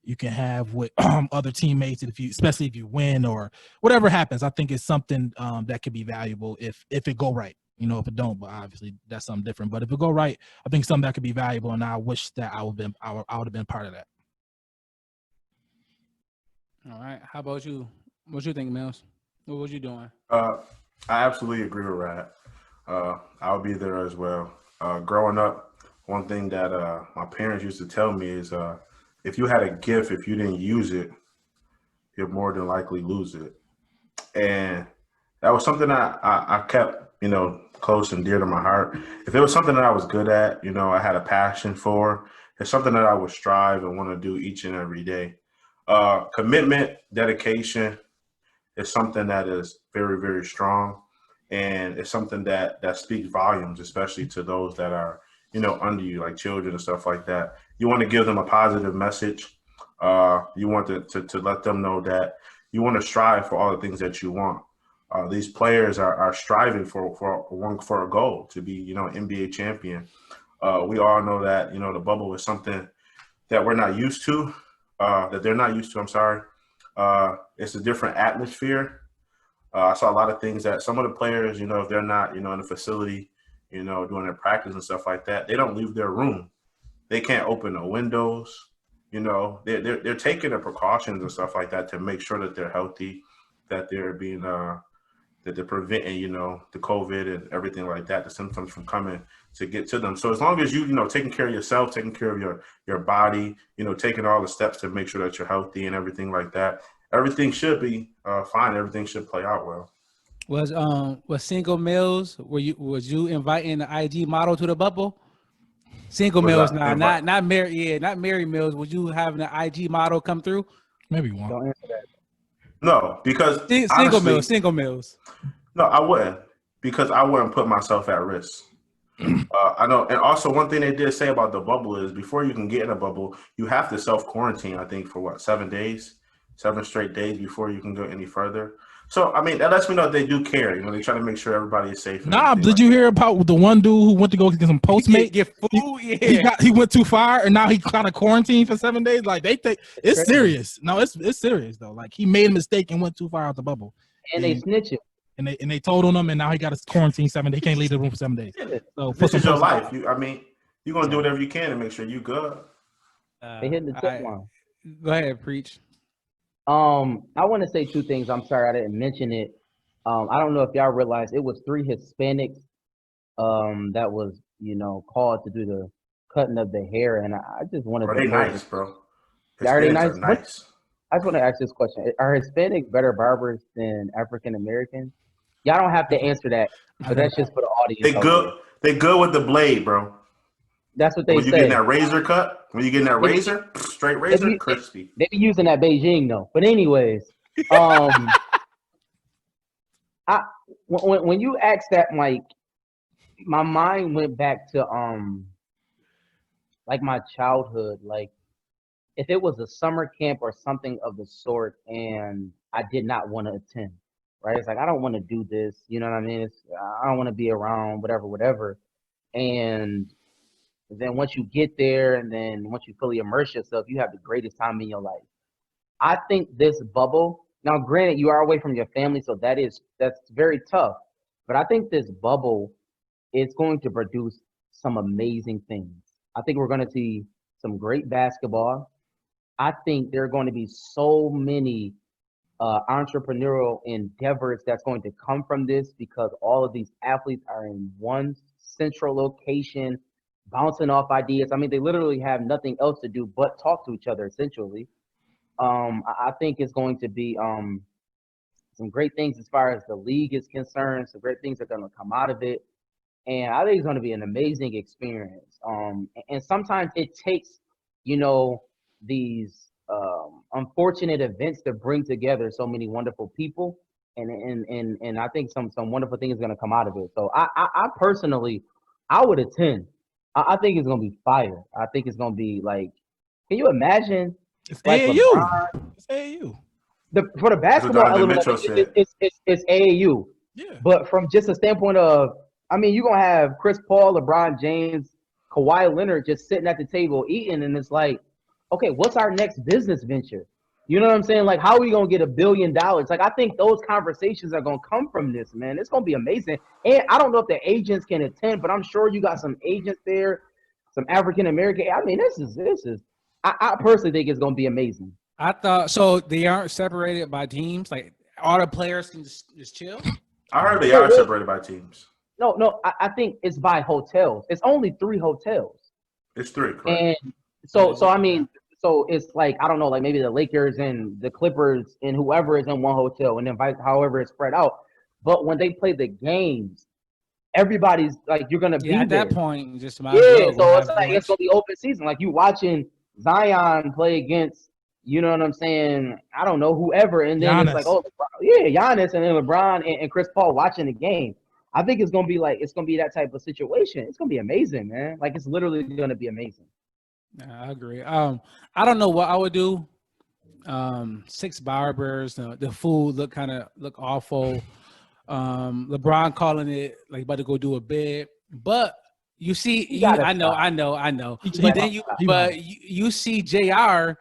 you can have with other teammates, especially if you win or whatever happens. I think it's something that could be valuable if it go right. If it don't, but obviously that's something different. But if it go right, I think something that could be valuable, and I wish that I would have been part of that. All right. How about you? What you think, Mills? What was you doing? I absolutely agree with Rad. I'll be there as well. Growing up, one thing that my parents used to tell me is if you had a gift, if you didn't use it, you'll more than likely lose it. And that was something I kept, close and dear to my heart. If it was something that I was good at, I had a passion for, it's something that I would strive and want to do each and every day. Commitment, dedication is something that is very, very strong, and it's something that speaks volumes, especially to those that are, under you, like children and stuff like that. You want to give them a positive message. You want to let them know that you want to strive for all the things that you want. These players are striving for a goal to be, NBA champion. We all know that, the bubble is something that we're not used to. That they're not used to, I'm sorry. It's a different atmosphere. I saw a lot of things that some of the players, if they're not, in the facility, doing their practice and stuff like that, they don't leave their room. They can't open the windows. They're taking the precautions and stuff like that to make sure that they're healthy, that they're being that they're preventing, the COVID and everything like that, the symptoms from coming to get to them. So as long as you, taking care of yourself, taking care of your body, taking all the steps to make sure that you're healthy and everything like that, everything should be fine. Everything should play out well. Was Single Mills, was you inviting the IG model to the bubble? Single Mills, not Mary, not Mary Mills. Would you having an IG model come through? Maybe one. Don't answer that. No, because Single Mills. No, I wouldn't, because I wouldn't put myself at risk. I know, and also one thing they did say about the bubble is before you can get in a bubble, you have to self-quarantine, I think, for 7 straight days before you can go any further. So I mean, that lets me know they do care. You know, they try to make sure everybody is safe. Nah, did you hear about the one dude who went to go get some Postmates? Get food. Yeah. He went too far, and now he got a quarantine for 7 days. Like they think it's serious. No, it's serious though. Like he made a mistake and went too far out the bubble, and they snitch him. and they told on him, and now he got a quarantine 7 days. He can't leave the room for 7 days. So this is your life. You're gonna do whatever you can to make sure you good. They hitting the tip line. Go ahead, preach. I want to say two things. I'm sorry I didn't mention it. I don't know if y'all realize it was 3 Hispanics that was, called to do the cutting of the hair, and I just wanted to. Are they nice, bro? Are they nice? Nice. I just want to ask this question: are Hispanics better barbers than African Americans? Y'all don't have to answer that, but that's just for the audience. They good. They good with the blade, bro. That's what they say. When you getting that razor cut, straight razor, crispy. They be using that Beijing though. But anyways, when you asked that, Mike, my mind went back to like my childhood. Like if it was a summer camp or something of the sort, and I did not want to attend, right? It's like I don't want to do this. You know what I mean? I don't want to be around, whatever. And then once you get there, and then once you fully immerse yourself, you have the greatest time in your life. I think this bubble. Now, granted, you are away from your family, so that's very tough. But I think this bubble is going to produce some amazing things. I think we're going to see some great basketball. I think there are going to be so many entrepreneurial endeavors that's going to come from this, because all of these athletes are in one central location, bouncing off ideas. I mean, they literally have nothing else to do but talk to each other, essentially. I think it's going to be some great things as far as the league is concerned. Some great things are going to come out of it. And I think it's going to be an amazing experience. And sometimes it takes, these unfortunate events to bring together so many wonderful people. And I think some wonderful things are going to come out of it. So I personally, I would attend. I think it's going to be fire. I think it's going to be like, can you imagine? It's like AAU. LeBron, It's AAU. For the basketball element, it's AAU. Yeah. But from just a standpoint of, I mean, you're going to have Chris Paul, LeBron James, Kawhi Leonard just sitting at the table eating, and it's like, okay, what's our next business venture? You know what I'm saying? Like, how are we going to get $1 billion? Like, I think those conversations are going to come from this, man. It's going to be amazing. And I don't know if the agents can attend, but I'm sure you got some agents there, some African-American. I mean, this is. I personally think it's going to be amazing. I thought so. They aren't separated by teams. Like all the players can just chill. I heard they are separated by teams. No. I think it's by hotels. It's only 3 hotels. It's 3, correct? And so I mean, so it's like, I don't know, like maybe the Lakers and the Clippers and whoever is in one hotel, and then however it's spread out. But when they play the games, everybody's like, you're gonna be at there. That point, just so it's like it's gonna be open season. Like you watching Zion play against, you know what I'm saying? I don't know, whoever, and then Giannis. It's like, oh yeah, Giannis, and then LeBron and Chris Paul watching the game. I think it's gonna be that type of situation. It's gonna be amazing, man. Like it's literally gonna be amazing. Yeah, I agree. I don't know what I would do. 6 barbers, the food look awful. LeBron calling it like about to go do a bid, but you see, I know. But you see JR,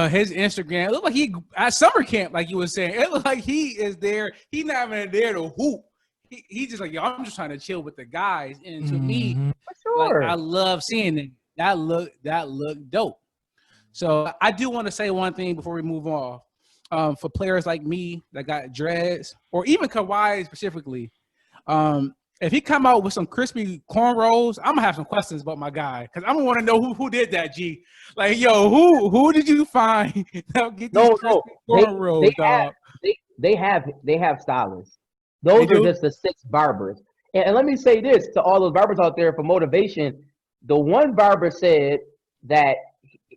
his Instagram. It looked like he at summer camp, like you were saying. It looked like he is there. He's not even there to hoop. He just like, yo, I'm just trying to chill with the guys. And to me, like I love seeing it. That look dope. So I do want to say one thing before we move on. For players like me that got dreads, or even Kawhi specifically, if he come out with some crispy cornrows, I'm gonna have some questions about my guy, because I'm gonna want to know who did that. G, like, yo, who did you find that get these cornrows, dog? They have stylists. Those are just the 6 barbers. And let me say this to all those barbers out there for motivation. The one barber said that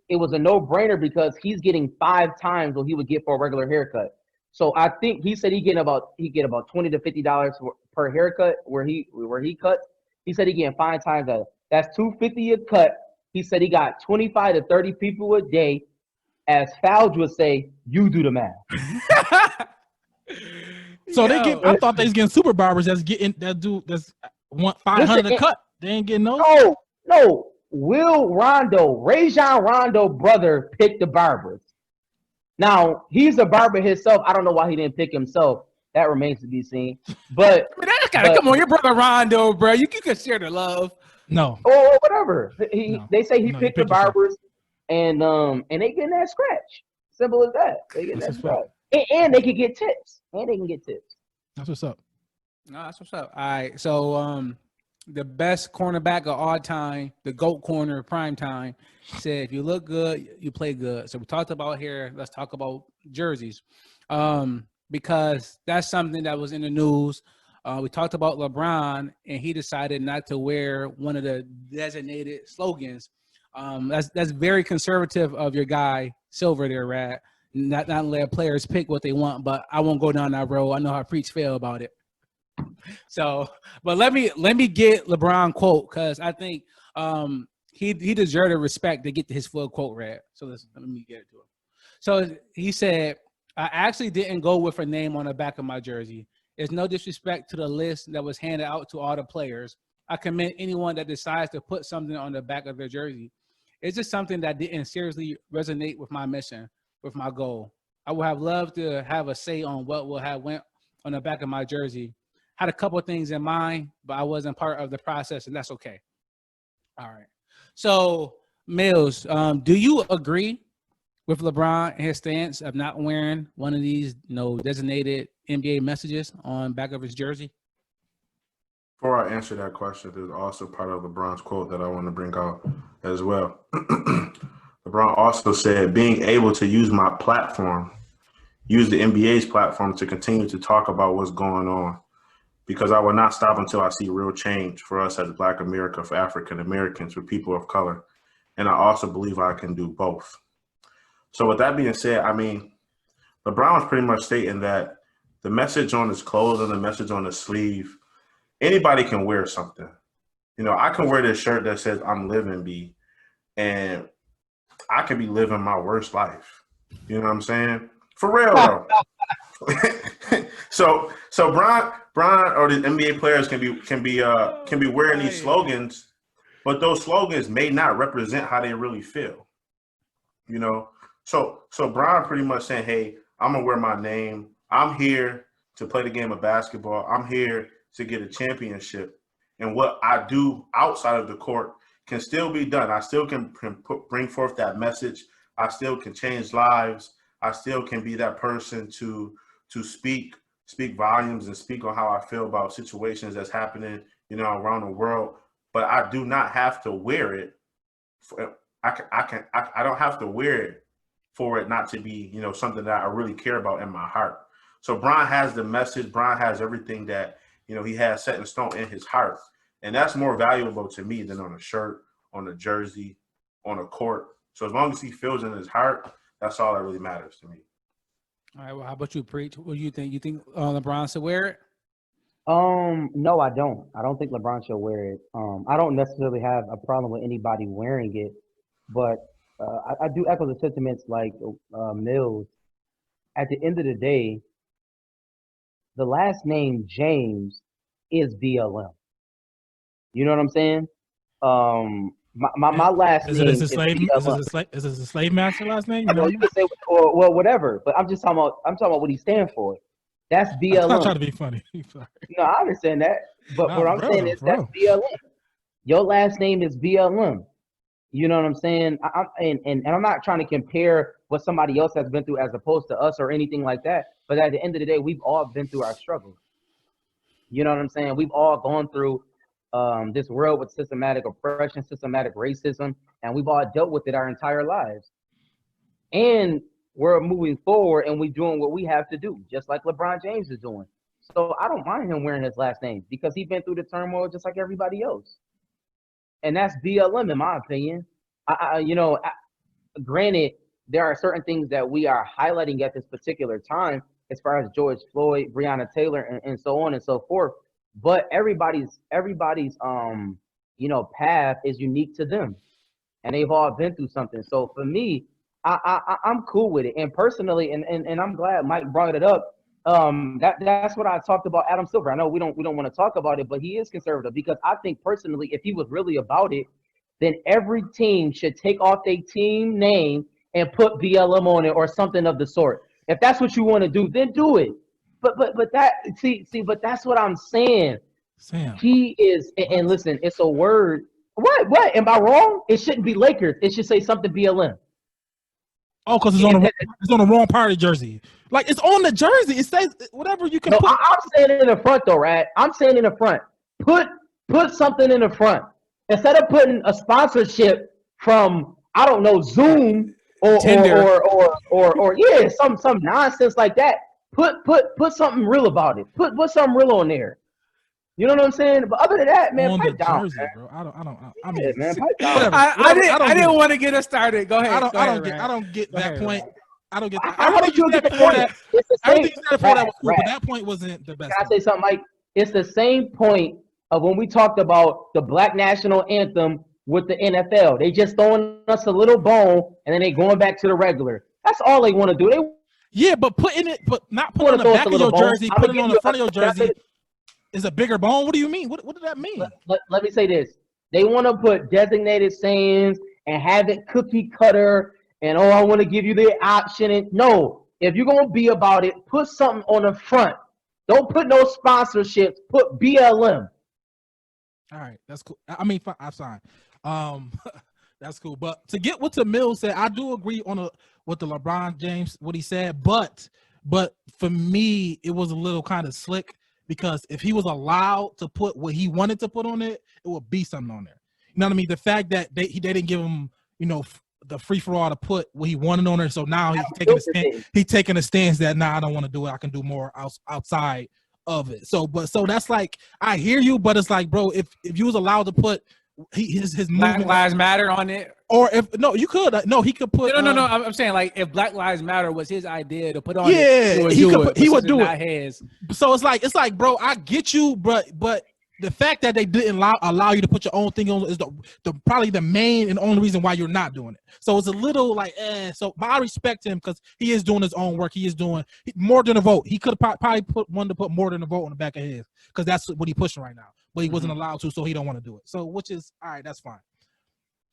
it was a no-brainer because he's getting 5 times what he would get for a regular haircut. So I think he said he get about $20 to $50 per haircut where he cuts. He said he getting 5 times that. That's $250 a cut. He said he got 25 to 30 people a day. As Fouge would say, you do the math. So I thought they was getting super barbers that's want 500 a cut. They ain't getting those. No. Rajon Rondo brother picked the barbers. Now he's a barber himself. I don't know why he didn't pick himself. That remains to be seen. But come on, your brother Rondo, bro. You can share the love. No. Or whatever. They say he picked the barbers, and they getting that scratch. Simple as that. They get that scratch. And they can get tips. That's what's up. No, that's what's up. All right. So the best cornerback of all time, the GOAT corner prime time, said if you look good, you play good. So we talked about here, let's talk about jerseys. Because that's something that was in the news. We talked about LeBron, and he decided not to wear one of the designated slogans. That's very conservative of your guy, Silver there, Rad. Not let players pick what they want, but I won't go down that road. I know how Preach feel about it. So, but let me get LeBron quote, because I think he deserved the respect to get his full quote read. So let me get it to him. So he said, I actually didn't go with a name on the back of my jersey. It's no disrespect to the list that was handed out to all the players. I commend anyone that decides to put something on the back of their jersey. It's just something that didn't seriously resonate with my mission, with my goal. I would have loved to have a say on what will have went on the back of my jersey. Had a couple of things in mind, but I wasn't part of the process, and that's okay. All right. So, Mills, do you agree with LeBron and his stance of not wearing one of these, designated NBA messages on back of his jersey? Before I answer that question, there's also part of LeBron's quote that I want to bring out as well. LeBron also said, being able to use my platform, use the NBA's platform to continue to talk about what's going on, because I will not stop until I see real change for us as Black America, for African Americans, for people of color. And I also believe I can do both. So with that being said, I mean, LeBron was pretty much stating that the message on his clothes and the message on his sleeve, anybody can wear something. I can wear this shirt that says I'm living B, and I can be living my worst life. You know what I'm saying? For real though. So Bron or the NBA players can be wearing these slogans, but those slogans may not represent how they really feel. So Bron pretty much saying, hey, I'm gonna wear my name. I'm here to play the game of basketball. I'm here to get a championship. And what I do outside of the court can still be done. I still can bring forth that message. I still can change lives. I still can be that person to speak volumes and speak on how I feel about situations that's happening, around the world. But I do not have to wear it. I don't have to wear it for it not to be, something that I really care about in my heart. So Bron has the message. Bron has everything that, he has set in stone in his heart. And that's more valuable to me than on a shirt, on a jersey, on a court. So as long as he feels in his heart, that's all that really matters to me. All right. Well, how about you, Preach? What do you think? You think LeBron should wear it? No, I don't. I don't think LeBron should wear it. I don't necessarily have a problem with anybody wearing it, but I do echo the sentiments like Mills. At the end of the day, the last name James is BLM. You know what I'm saying? My last name is BLM. Is this a slave master last name? You could say, or whatever, but I'm talking about what he stands for. That's BLM. I'm not trying to be funny. No, I understand that, but what I'm saying is that's BLM. Your last name is BLM. You know what I'm saying? And I'm not trying to compare what somebody else has been through as opposed to us or anything like that. But at the end of the day, we've all been through our struggles. You know what I'm saying? We've all gone through this world with systematic oppression, systematic racism, and we've all dealt with it our entire lives. And we're moving forward and we're doing what we have to do, just like LeBron James is doing. So I don't mind him wearing his last name because he's been through the turmoil just like everybody else. And that's BLM in my opinion. Granted, there are certain things that we are highlighting at this particular time, as far as George Floyd, Breonna Taylor, and so on and so forth. But everybody's path is unique to them, and they've all been through something. So for me, I'm cool with it. And personally, and I'm glad Mike brought it up. That's what I talked about Adam Silver. I know we don't want to talk about it, but he is conservative because I think personally, if he was really about it, then every team should take off their team name and put BLM on it or something of the sort. If that's what you want to do, then do it. But that but that's what I'm saying. Sam. He is, and listen, it's a word. What? Am I wrong? It shouldn't be Lakers. It should say something BLM. Oh, because it's on the wrong part of the jersey. Like it's on the jersey. It says whatever you can put. I'm saying it in the front though, right? I'm saying in the front. Put something in the front instead of putting a sponsorship from I don't know Zoom or yeah some nonsense like that. Put something real about it. Put something real on there. You know what I'm saying? But other than that, man, on pipe the down, jersey, man. bro. I mean, Man, pipe down. whatever. I didn't want to get us started. Go ahead. I don't get that point. I don't get that. How did you get the point? Everything you said before that was cool, but that point wasn't the best. Can I say something, Mike? It's the same point of when we talked about the Black National Anthem with the NFL. They just throwing us a little bone, and then they going back to the regular. That's all they want to do. But not putting on the back of your jersey, putting it on the front of your jersey is a bigger bone. What do you mean? What did that mean? Let me say this. They want to put designated sayings and have it cookie cutter and, I want to give you the option. And no, if you're going to be about it, put something on the front. Don't put no sponsorships. Put BLM. All right, that's cool. I mean, I'm sorry. That's cool. But to get what Tamil said, I do agree on with the LeBron James, what he said. But for me, it was a little kind of slick. Because if he was allowed to put what he wanted to put on it, it would be something on there. You know what I mean? The fact that they didn't give him, the free for all to put what he wanted on there. So now he's taking a stance that I don't want to do it. I can do more outside of it. So that's like I hear you, but it's like, bro, if you was allowed to put his Black Lives Matter on it, or if he could put no. I'm saying like if Black Lives Matter was his idea to put on, he would do it. His. So it's like, bro, I get you, but the fact that they didn't allow you to put your own thing on is the probably the main and only reason why you're not doing it. So it's a little like, So, but I respect him because he is doing his own work. He is doing more than a vote. He could have probably wanted to put more than a vote on the back of his because that's what he's pushing right now. But he wasn't allowed to, so he don't want to do it. So, which is all right. That's fine.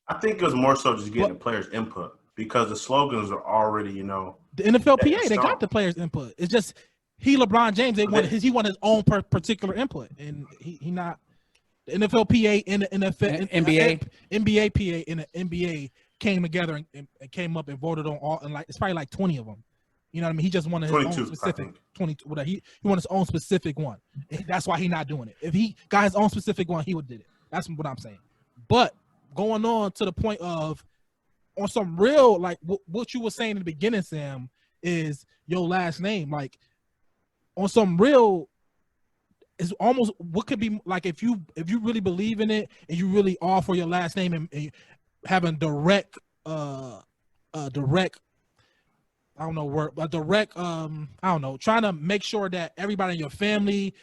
I think it was more so just getting the players' input because the slogans are already, the NFLPA. They got the players' input. It's just. LeBron James, he wanted his own particular input, and he not the NFLPA and the NFL NBA PA and the NBA came together and came up and voted on all, and like it's probably like 20 of them. You know what I mean? He just wanted his own specific 20. He wanted his own specific one. And that's why he's not doing it. If he got his own specific one, he would did it. That's what I'm saying. But going on to the point of on some real like what you were saying in the beginning, Sam, is your last name like. On some real, it's almost what could be like if you really believe in it and you really all for your last name and having direct I don't know, trying to make sure that everybody in your family,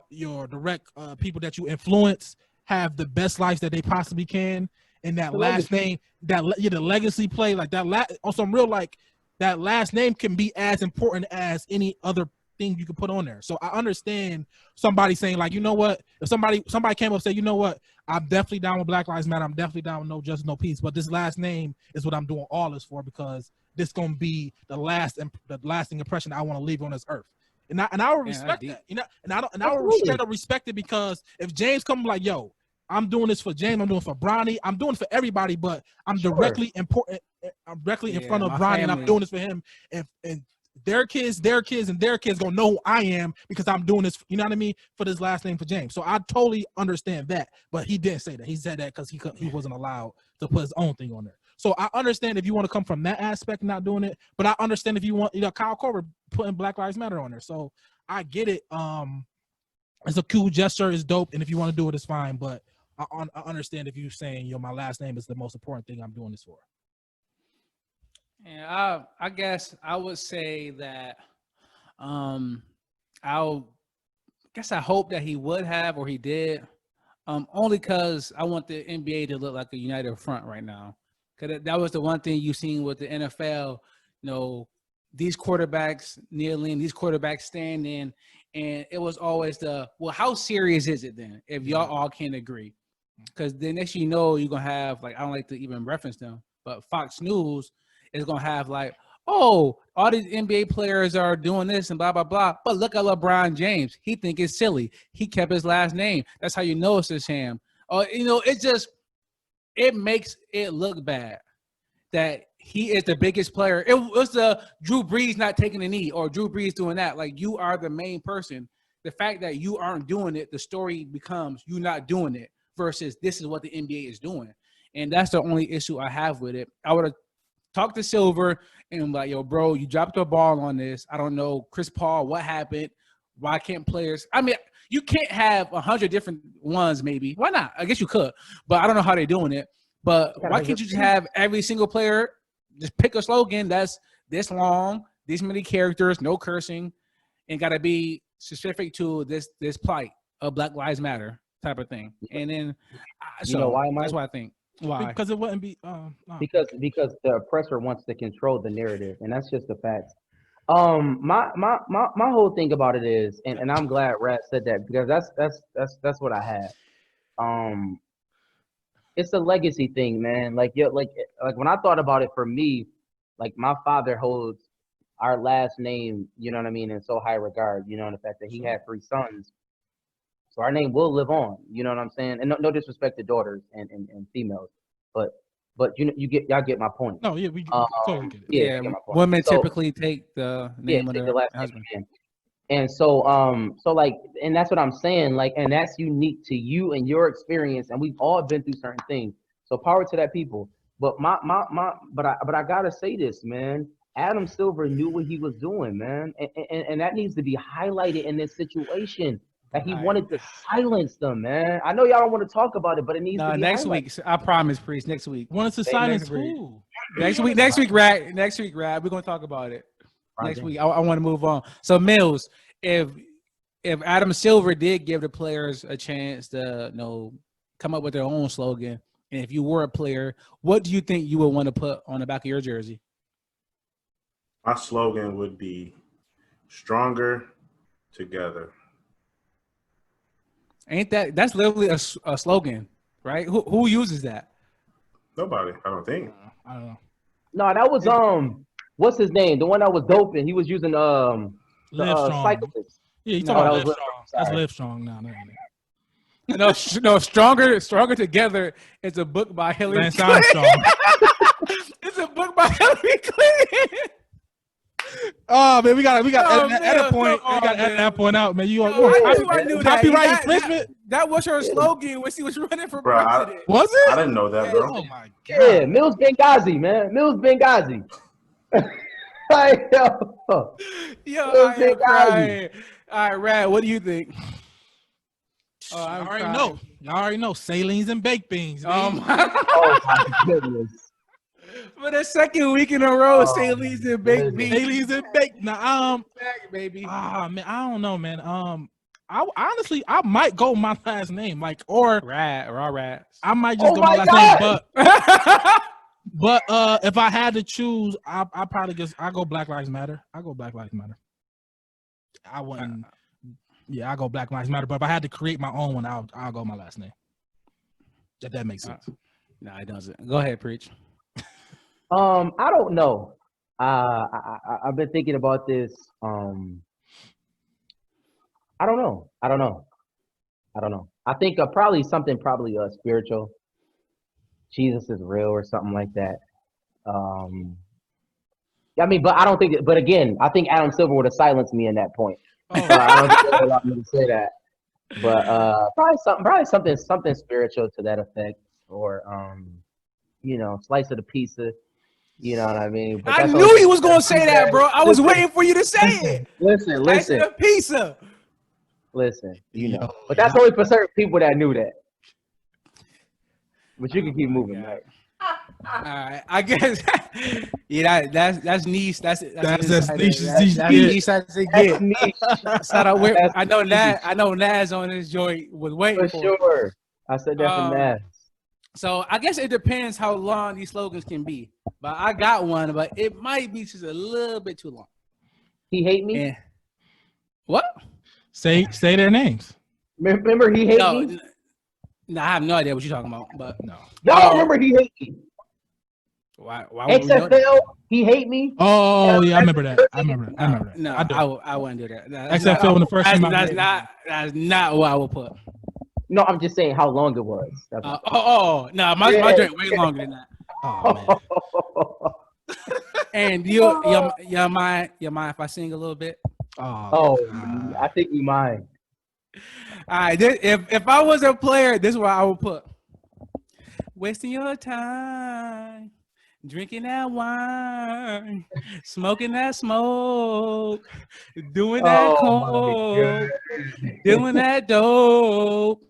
your direct people that you influence have the best lives that they possibly can, and that last name, the legacy play like that. On some real like that last name can be as important as any other thing you can put on there. So I understand somebody saying like, you know what, if somebody came up and said, you know what, I'm definitely down with Black Lives Matter, I'm definitely down with No Justice, No Peace, but this last name is what I'm doing all this for because this gonna be the lasting impression I want to leave on this earth. And I would respect that, and I would respect it because if James come like, yo, I'm doing this for James, I'm doing it for Bronny, I'm doing it for everybody, but I'm directly important. I'm directly in front of Bronny, and I'm doing this for him, and their kids gonna know who I am because I'm doing this, you know what I mean, for this last name for James. So I totally understand that, but he didn't say that. He said that because he wasn't allowed to put his own thing on there. So I understand if you want to come from that aspect, not doing it, but I understand if you want, Kyle Korver putting Black Lives Matter on there. So I get it. It's a cool gesture, it's dope, and if you want to do it, it's fine. But I understand if you're saying, my last name is the most important thing I'm doing this for. Yeah, I guess I would say that I hope that he would have or he did, only because I want the NBA to look like a united front right now. Because that was the one thing you seen with the NFL, these quarterbacks kneeling, these quarterbacks standing, and it was always how serious is it then if y'all all can't agree? Because the next you know, you're gonna have like, I don't like to even reference them, but Fox News is gonna have like, oh, all these NBA players are doing this and blah blah blah. But look at LeBron James. He think it's silly. He kept his last name. That's how you know it's a sham. It makes it look bad that he is the biggest player. It was the Drew Brees not taking a knee or Drew Brees doing that. Like, you are the main person. The fact that you aren't doing it, the story becomes you not doing it versus this is what the NBA is doing. And that's the only issue I have with it. I would have talked to Silver and like, yo, bro, you dropped the ball on this. I don't know, Chris Paul, what happened? Why can't players? I mean, you can't have 100 different ones, maybe. Why not? I guess you could, but I don't know how they're doing it. But why can't you just have every single player just pick a slogan that's this long, these many characters, no cursing, and got to be specific to this plight of Black Lives Matter type of thing. And then, you know why, Mike? That's what I think. Why? Because it wouldn't be. No. Because the oppressor wants to control the narrative, and that's just the facts. My whole thing about it is, and I'm glad Rat said that, because that's what I had. It's a legacy thing, man. Like when I thought about it, for me, like, my father holds our last name, you know what I mean, in so high regard, you know, and the fact that he had 3 sons. So our name will live on, you know what I'm saying? And no disrespect to daughters and females, but y'all get my point. No, yeah, we totally get it. Yeah, women typically take the name of their last husband. name. And so like, and that's what I'm saying, like, and that's unique to you and your experience, and we've all been through certain things. So power to that people. But but I gotta say this, man. Adam Silver knew what he was doing, man, and that needs to be highlighted in this situation. That he wanted to silence them, man. I know y'all don't want to talk about it, but it needs to be next highlighted. week. I promise, Priest. Next week. Wanted to silence who? Next week, Rad. Next week, Rad. We're gonna talk about it. Next week. I want to move on. So, Mills, if Adam Silver did give the players a chance to, come up with their own slogan, and if you were a player, what do you think you would want to put on the back of your jersey? My slogan would be "Stronger Together." Ain't that's literally a slogan, right? Who uses that? Nobody, I don't think. I don't know. No, that was what's his name? The one that was doping. He was using cyclist. Yeah, you talking about Live Strong. That's Live Strong now. No, stronger together. It's a book by Hillary Clinton. It's a book by Hillary Clinton. Oh man, we got edit that point. We got edit that point out, man. I knew copyright infringement. That was her slogan when she was running for president. Was it? I didn't know that, bro. Oh my god. Yeah, Mills Benghazi, man. Mills Benghazi. Like, yo, I am crying. All right, Rad, what do you think? I already know. Y'all already know. Salines and baked beans. Oh my goodness. For the second week in a row, Salines and baked beans. Salines and baked. Now, back, baby. Man, I don't know, man. I honestly, I might go my last name, like, or Rad. I might just go my last name, but if I had to choose, I probably I go Black Lives Matter. I go Black Lives Matter. I wouldn't. Yeah, I go Black Lives Matter. But if I had to create my own one, I'll go my last name. If that makes sense. No, it doesn't. Go ahead, preach. I don't know. I've been thinking about this. I don't know. I think probably something spiritual. Jesus is real or something like that. I mean, but I don't think. But again, I think Adam Silver would have silenced me in that point. I don't think they allowed me to say that. But probably something spiritual to that effect, or slice of the pizza. You know what I mean? But I knew he was gonna say that, bro. I was waiting for you to say it. Listen. Slice of the pizza. Listen, but that's only for certain people that knew that. But you can keep moving, right? All right, I guess. Yeah, that's niche. That's niche. That's niche as it get. Niche. I know Naz on this joint was waiting for sure. I said that for Naz. So I guess it depends how long these slogans can be. But I got one, but it might be just a little bit too long. He hate me. And what? Say their names. Remember he hate me. No, I have no idea what you're talking about. But No. Y'all remember he hate me. Why would we know that? XFL, he hate me. Oh yeah, I remember that. I remember that. No, I wouldn't do that. XFL in the first team. That's not what I would put. No, I'm just saying how long it was. No, my drink way longer than that. Oh man. And you mind if I sing a little bit? I think we mind. All right, if I was a player, this is what I would put. Wasting your time, drinking that wine, smoking that smoke, doing that coke, doing that dope,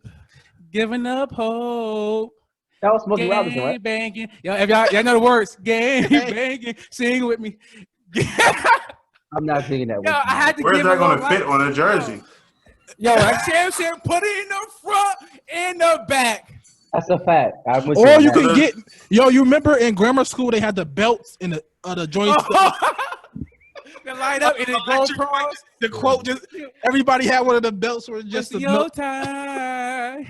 giving up hope. That was Smokey Robinson, Gang right? banging. Yo, if y'all know the words, gang banging, sing with me. I'm not singing that. Yo, I had to Where's give that it going to a fit on a jersey? Yo, like Sam said, put it in the front and the back. That's a fact. Or you can get you remember in grammar school they had the belts in the joints. The light up and it go across. The quote just everybody had one of the belts where just the your milk. Time.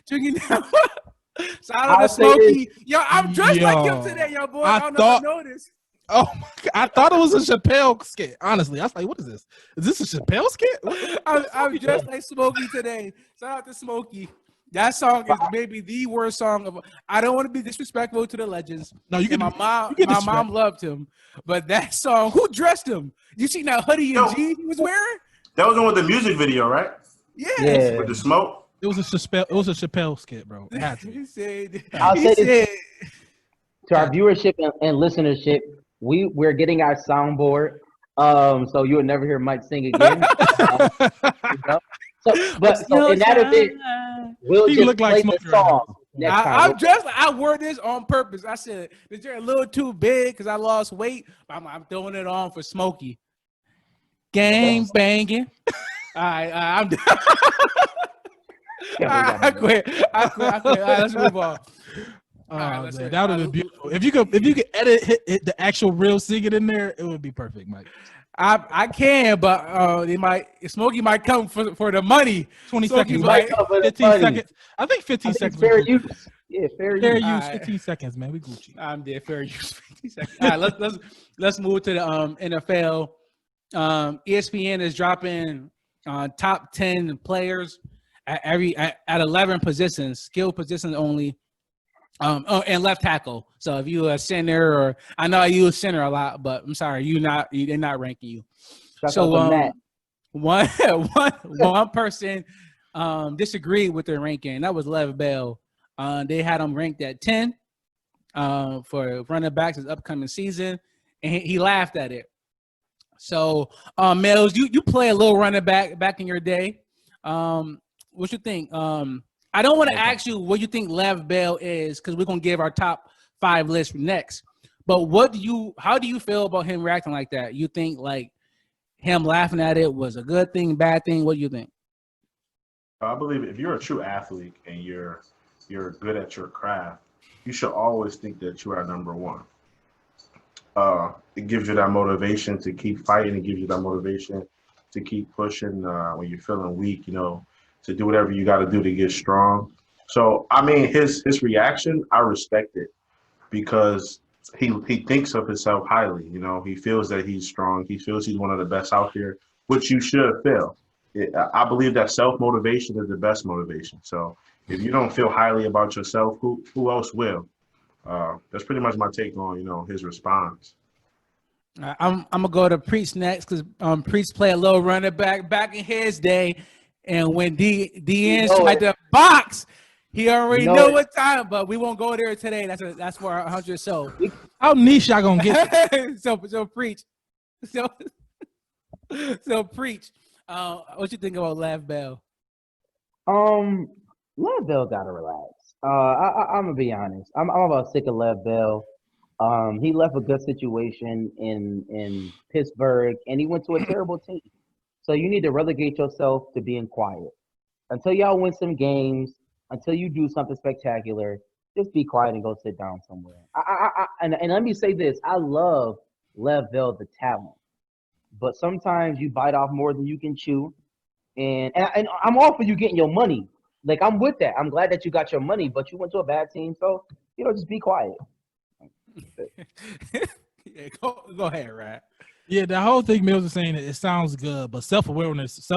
Drinking down. Shout out to Smokey. Yo, I'm dressed like him today, yo boy. I don't know if you noticed. Oh my God. I thought it was a Chappelle skit. Honestly, I was like, what is this? Is this a Chappelle skit? I'm dressed like Smokey today. Shout out to Smokey. That song is maybe the worst song of. I don't want to be disrespectful to the legends. No, you can. My mom loved him, but that song, who dressed him? You seen that hoodie and jeans he was wearing? That was on with the music video, right? Yeah. With the smoke. It was a Chappelle skit, bro. It had to. He said. To our viewership and listenership, we're getting our soundboard. So you will never hear Mike sing again. So in that event, we'll just play the song next time. I'm dressed. I wore this on purpose. I said, "Is there a little too big because I lost weight?" I'm throwing it on for Smokey. Gang banging. All right, I'm done. I quit. All right, let's move on. That would have been beautiful. If you could edit hit the actual real singing in there, it would be perfect, Mike. I can, but Smokey might come for the money. 20 Smokey seconds, 15 seconds. I think 15 seconds. Fair use. Yeah, fair use. Right. 15 seconds, man. We Gucci. I'm there. Fair use. 15 seconds. All right, let's move to the NFL. ESPN is dropping top 10 players at 11 positions, skill positions only. And left tackle. So if you a center, or I know I use center a lot, but I'm sorry, they're not ranking you. So one person disagreed with their ranking. That was Lev Bell. They had him ranked at 10 for running backs this upcoming season, and he laughed at it. So Mills, you play a little running back in your day. What you think? I don't want to ask you what you think Lev Bell is, because we're gonna give our top 5 list next. But how do you feel about him reacting like that? You think like him laughing at it was a good thing, bad thing? What do you think? I believe if you're a true athlete and you're good at your craft, you should always think that you are number one. It gives you that motivation to keep fighting. It gives you that motivation to keep pushing when you're feeling weak. To do whatever you got to do to get strong. So, I mean, his reaction, I respect it, because he thinks of himself highly. He feels that he's strong. He feels he's one of the best out there, which you should feel. I believe that self-motivation is the best motivation. So if you don't feel highly about yourself, who else will? That's pretty much my take on, his response. I'm going to go to Preach next, because Preach played a little running back in his day. And when DN tried to box, he already know what time. But we won't go there today. That's for 100. So how niche y'all gonna get? so Preach. So Preach. What you think about Lev Bell? Lev Bell gotta relax. I'm gonna be honest. I'm about sick of Lev Bell. He left a good situation in Pittsburgh, and he went to a terrible team. So you need to relegate yourself to being quiet until y'all win some games, until you do something spectacular. just be quiet and go sit down somewhere. And let me say this: I love Lev Bell, the talent, but sometimes you bite off more than you can chew. And I'm all for you getting your money. Like, I'm with that. I'm glad that you got your money, but you went to a bad team, so just be quiet. Yeah, go ahead, Rat. Yeah, the whole thing Mills is saying, it sounds good, but self-awareness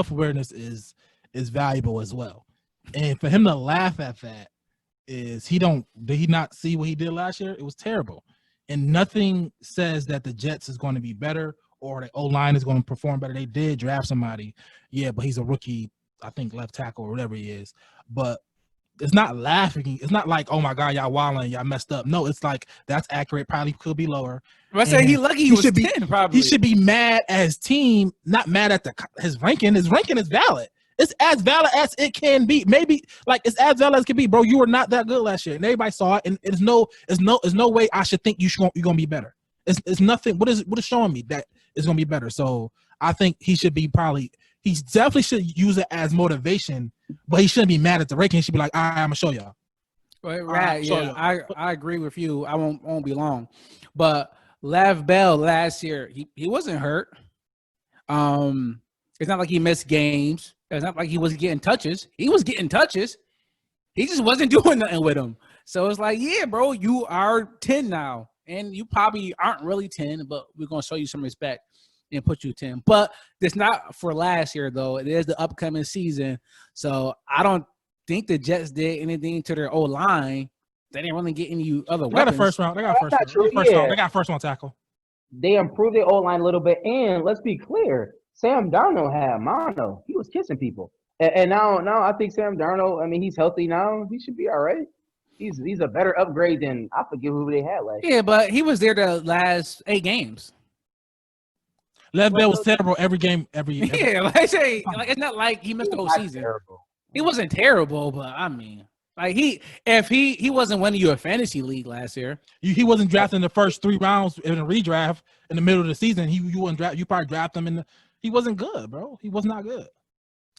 is valuable as well. And for him to laugh at that did he not see what he did last year? It was terrible. And nothing says that the Jets is going to be better or the O-line is going to perform better. They did draft somebody. Yeah, but he's a rookie, I think left tackle or whatever he is. But it's not laughing. It's not like, oh my God, y'all wilding, y'all messed up. No, it's like that's accurate. Probably could be lower. I say he lucky he was 10, probably. He should be mad at his team, not mad at his ranking. His ranking is valid. It's as valid as it can be. Maybe like it's as valid as it can be, bro. You were not that good last year, and everybody saw it. And there's no way I should think you're gonna be better. It's nothing. What is showing me that it's gonna be better? So I think he should be he definitely should use it as motivation, but he shouldn't be mad at the ranking. He should be like, I'm gonna show y'all. Right, yeah, I agree with you. I won't be long, but Lev Bell last year he wasn't hurt. It's not like he missed games. It's not like he wasn't getting touches. He was getting touches. He just wasn't doing nothing with them. So it's like, yeah, bro, you are 10 now, and you probably aren't really 10, but we're gonna show you some respect and put you 10. But it's not for last year though. It is the upcoming season. So I don't think the Jets did anything to their O-line. They didn't really get any other weapons. They got a first round. They got first round tackle. They improved their O-line a little bit, and let's be clear, Sam Darnold had mono. He was kissing people, and now I think Sam Darnold. I mean, he's healthy now. He should be all right. He's a better upgrade than I forget who they had last year. Yeah, but he was there the last 8 games. Lev Bell was terrible every game. Yeah, like I say, like it's not like he missed the whole season. Terrible. He wasn't terrible, but I mean, like if he wasn't winning you a fantasy league last year. He wasn't drafted in the first 3 rounds in a redraft in the middle of the season. You wouldn't draft. You probably draft him he wasn't good, bro. He was not good.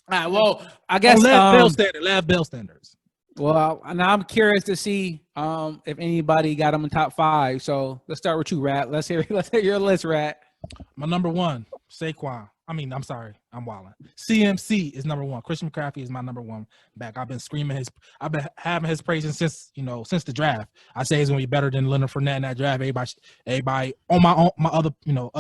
All right, well, I guess Lev Bell standards. Well, now I'm curious to see if anybody got him in top 5. So let's start with you, Rat. Let's hear your list, Rat. My number 1, Saquon. I'm sorry, I'm wilding. CMC is number 1. Christian McCaffrey is my number 1 back. I've been having his praises since the draft. I say he's gonna be better than Leonard Fournette in that draft. Everybody on my other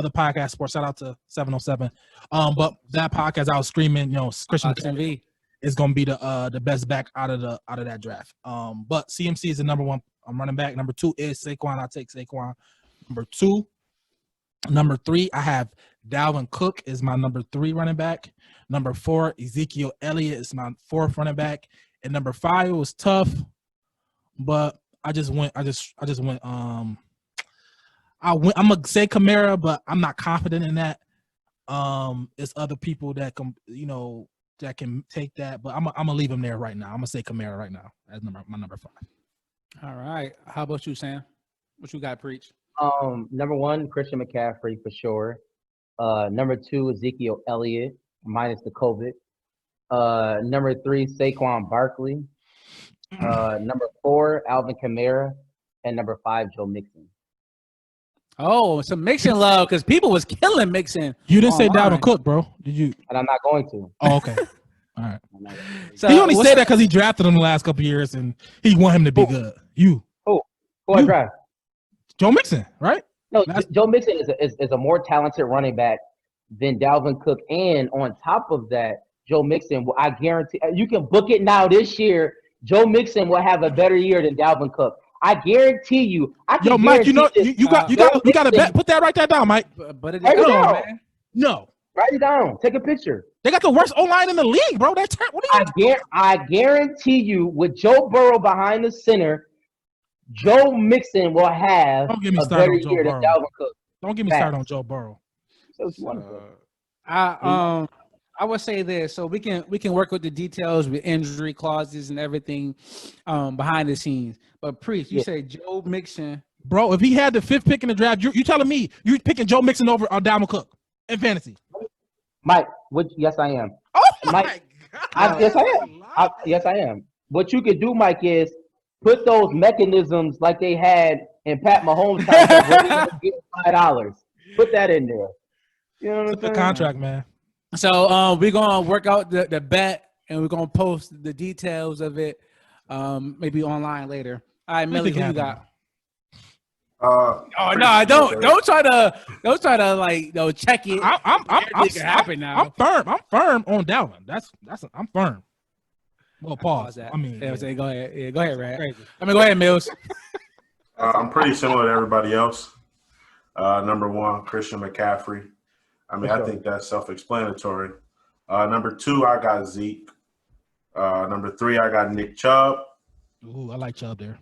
podcast sports. Shout out to 707. But that podcast I was screaming, Christian McCaffrey is gonna be the best back out of that draft. But CMC is the number 1. I'm running back. Number 2 is Saquon. I'll take Saquon. Number 3, I have Dalvin Cook is my number 3 running back. Number 4, Ezekiel Elliott is my 4th running back. And number 5, it was tough, but I'm gonna say Kamara, but I'm not confident in that. It's other people that can take that, but I'm gonna leave him there right now. I'm gonna say Kamara right now as my number 5. All right. How about you, Sam? What you got, preach? Number 1, Christian McCaffrey for sure. Number 2, Ezekiel Elliott, minus the COVID. Number 3, Saquon Barkley. Number 4, Alvin Kamara. And number 5, Joe Mixon. Oh, some Mixon love because people was killing Mixon. You didn't say Dalvin Cook, bro. Did you? And I'm not going to. Oh, okay. All right. So, he only said that because he drafted him the last couple of years and he want him to be good. Who I draft? Joe Mixon, right? No, Joe Mixon is a more talented running back than Dalvin Cook. And on top of that, Joe Mixon, I guarantee you can book it now this year. Joe Mixon will have a better year than Dalvin Cook. I guarantee you. Yo, Mike, you got to bet. Put that right there down, Mike. But it Write it down. man. No. Write it down. Take a picture. They got the worst O-line in the league, bro. What are you? I guarantee you, with Joe Burrow behind the center, Joe Mixon will have a better year than Dalvin Cook. Don't get me started on Joe Burrow. I would say this, so we can work with the details with injury clauses and everything behind the scenes. But Priest, you say Joe Mixon, bro. If he had the 5th pick in the draft, you telling me you picking Joe Mixon over Dalvin Cook in fantasy? Mike, yes, I am. Oh Mike, my God! Yes, I am. Yes, I am. What you could do, Mike, is put those mechanisms like they had in Pat Mahomes' contract where they gonna get $5. Put that in there. You know what I'm Took the saying? contract, man. So we're gonna work out the bet, and we're gonna post the details of it, maybe online later. All right, Millie, who you got? Uh, Oh no! Don't try to like check it. Everything can happen now. I'm firm on Dalvin. I'm firm. Well, pause. That. I mean, yeah. Go ahead. Yeah, go ahead, Rad. Crazy. I mean, go ahead, Mills. I'm pretty similar to everybody else. Number one, Christian McCaffrey. I mean, I think that's self-explanatory. Number two, I got Zeke. Number three, I got Nick Chubb. Ooh, I like Chubb there.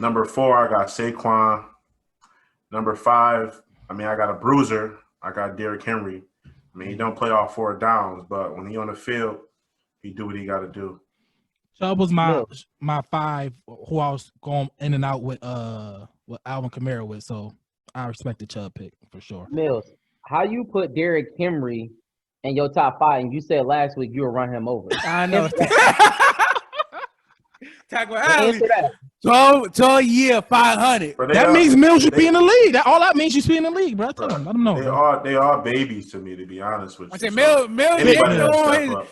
Number four, I got Saquon. Number five, I mean, I got a bruiser. I got Derrick Henry. I mean, he don't play all 4 downs, but when he on the field, he do what he got to do. Chubb was my 5 who I was going in and out with Alvin Kamara with, so I respect the Chubb pick for sure. Mills, how you put Derrick Henry in your top 5, and you said last week you would run him over? I know. Answer that. 12 year 500. That means Mills should be in the league. All that means you should be in the league, bro. Tell him, let him know. They are babies to me, to be honest with you. I said, Mills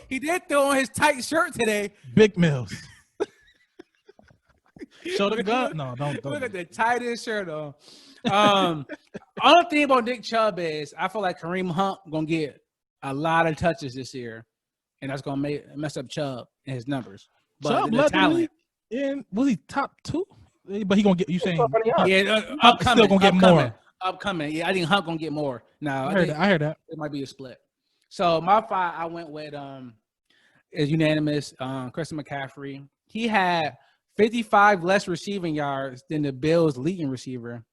he did throw on his tight shirt today. Big Mills. Show the gun. No, don't. Look at the tightest shirt on. Only thing about Nick Chubb is I feel like Kareem Hunt gonna get a lot of touches this year, and that's gonna mess up Chubb and his numbers. But Chubb the talent. And was he top 2? But he gonna get. You saying? Upcoming, still gonna get more. Upcoming, yeah. I think Hunt gonna get more. Now I heard that. It might be a split. So my 5, I went with is unanimous. Christian McCaffrey. He had 55 less receiving yards than the Bills' leading receiver,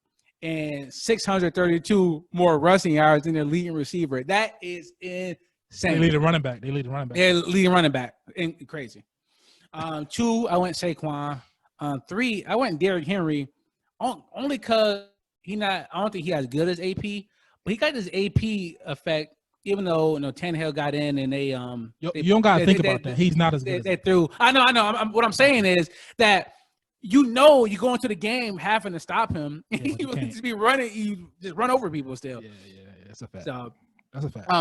and 632 more rushing yards than their leading receiver. That is insane. They lead the running back. They're leading running back. Crazy. 2, I went Saquon. 3, I went Derrick Henry, only because I don't think he as good as AP, but he got this AP effect. Even though Tannehill got in and they you don't gotta think about that. He's not as good. They threw. I know. What I'm saying is that you go into the game having to stop him. Yeah, you just be running. You just run over people still. Yeah, that's a fact. So that's a fact.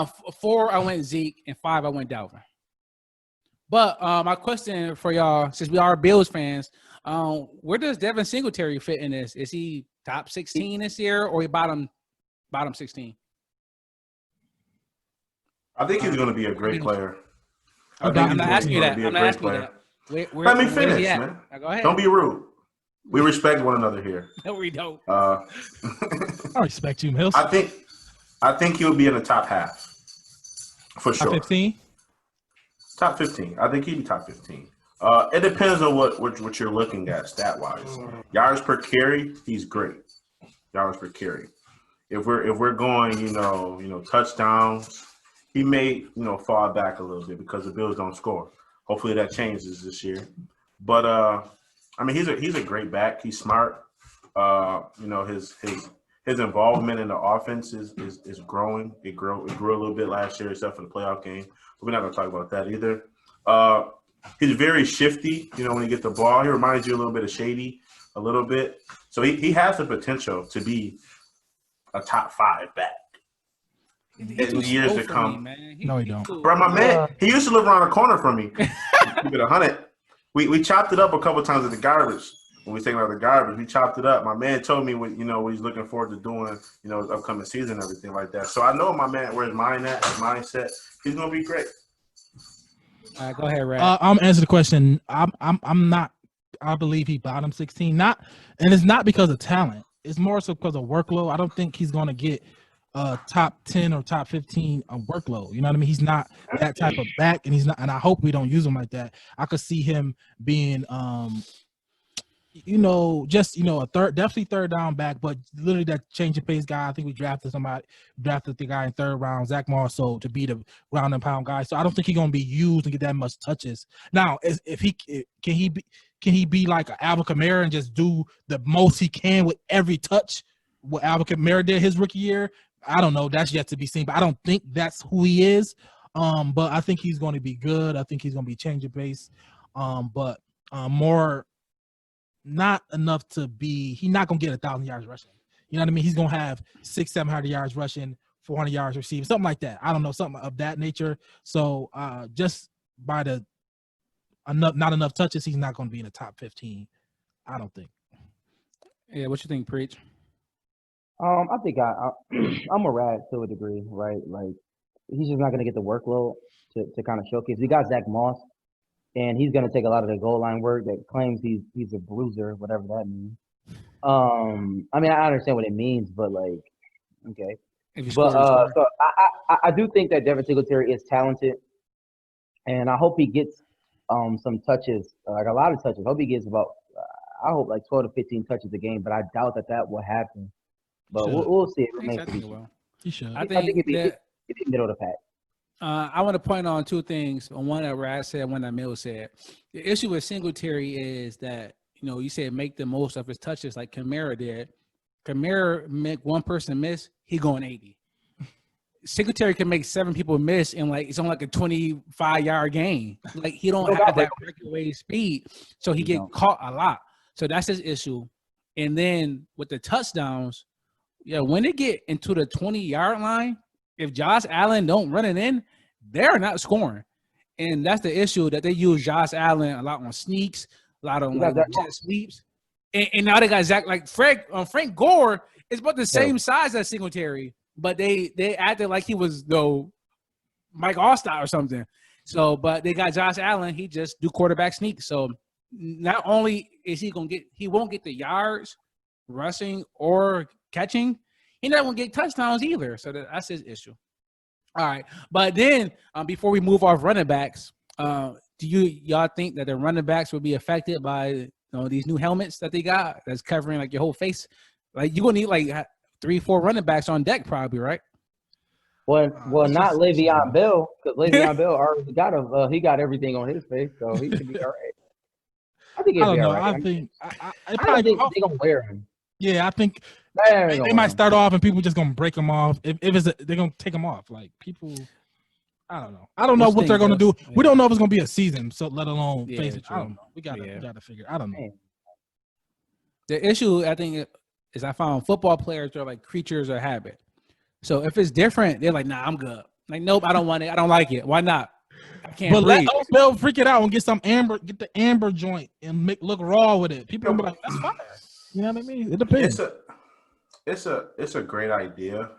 4, I went Zeke, and 5, I went Dalvin. But my question for y'all, since we are Bills fans, where does Devin Singletary fit in this? Is he top 16 this year, or he bottom 16? I think he's going to be a great player. I'm not asking you that. I'm not asking you that. Let me finish, man. Go ahead. Don't be rude. We respect one another here. No, we don't. I respect you, Mills. I think he'll be in the top half for sure. Top 15. Top 15. I think he'll be top 15. It depends on what you're looking at stat wise. Yards per carry, he's great. Yards per carry. If we're going, touchdowns, he may, fall back a little bit because the Bills don't score. Hopefully that changes this year. But I mean, he's a great back. He's smart. His involvement in the offense is growing. It grew a little bit last year, except for the playoff game. But we're not going to talk about that either. He's very shifty. When he gets the ball, he reminds you a little bit of Shady, a little bit. So he has the potential to be a top 5 back in years to come. No, he don't. Bro, my man, he used to live around the corner from me. Keep it 100. We chopped it up a couple times at the garbage. When we taking out the garbage, we chopped it up. My man told me what he's looking forward to doing, his upcoming season and everything like that. So I know my man where his mind at, his mindset. He's gonna be great. All right, go ahead, Ray. I'm answer the question. I'm not. I believe he bottom 16. And it's not because of talent. It's more so because of workload. I don't think he's gonna get top 10 or top 15 of workload. You know what I mean? He's not that type of back, and he's not. And I hope we don't use him like that. I could see him being definitely third down back, but literally that change of pace guy. I think we drafted the guy in 3rd round, Zach Marceau, to be the ground and pound guy. So I don't think he's gonna be used and get that much touches. Now, can he be like an Alvin Kamara and just do the most he can with every touch? What Alvin Kamara did his rookie year, I don't know. That's yet to be seen. But I don't think that's who he is. But I think he's going to be good. I think he's going to be change of pace. But more not enough to be. He's not gonna get 1,000 yards rushing. You know what I mean? He's gonna have 600-700 yards rushing, 400 yards receiving, something like that. I don't know, something of that nature. So just by the not enough touches, he's not going to be in the top 15. I don't think. Yeah, what you think, Preach? I think I'm a rat to a degree, right? Like he's just not going to get the workload to kind of showcase. We got Zach Moss, and he's going to take a lot of the goal line work that claims he's a bruiser, whatever that means. I mean, I understand what it means, but like, okay. But so I do think that Devin Singletary is talented, and I hope he gets some touches, like a lot of touches. I hope he gets about I hope like 12 to 15 touches a game, but I doubt that will happen. But we'll see. It remains to be seen. He should. I think it'd be middle of the pack. I want to point on two things. One that Raz said, one that Mill said. The issue with Singletary is that, you said make the most of his touches like Kamara did. Kamara make one person miss, he going 80. Singletary can make 7 people miss and like it's on like a 25-yard gain. Like he don't have that breakaway speed, so he get caught a lot. So that's his issue. And then with the touchdowns, when they get into the 20-yard line, if Josh Allen don't run it in, they're not scoring. And that's the issue, that they use Josh Allen a lot on sneaks, a lot on like jet sweeps. And now they got Zach, like Frank Gore is about the same size as Singletary, but they acted like he was Mike Allstott or something. So, but they got Josh Allen, he just do quarterback sneaks. So not only is he won't get the yards rushing or catching, he not gonna get touchdowns either. So that's his issue. All right, but then before we move off running backs, do y'all think that the running backs will be affected by these new helmets that they got that's covering like your whole face? Like you're gonna need like 3-4 running backs on deck probably, right? Well, not Le'Veon Bell, because Le'Veon Bell already got he got everything on his face, so he should be all right. I think he'll be all right. I probably think they're gonna wear him. Yeah, I think they might start off and people just gonna break them off. If they're gonna take them off, like people. I don't know. I don't know what they're gonna do. Yeah. We don't know if it's gonna be a season, so let alone phase it. I don't know. We gotta figure. I don't know. The issue I think is I found football players are like creatures of habit. So if it's different, they're like, nah, I'm good. Like, nope, I don't want it. I don't like it. Why not? I can't breathe. Let Bell freak it out and get the amber joint and look raw with it. People will be like, that's fine. You know what I mean? It depends. It's a great idea,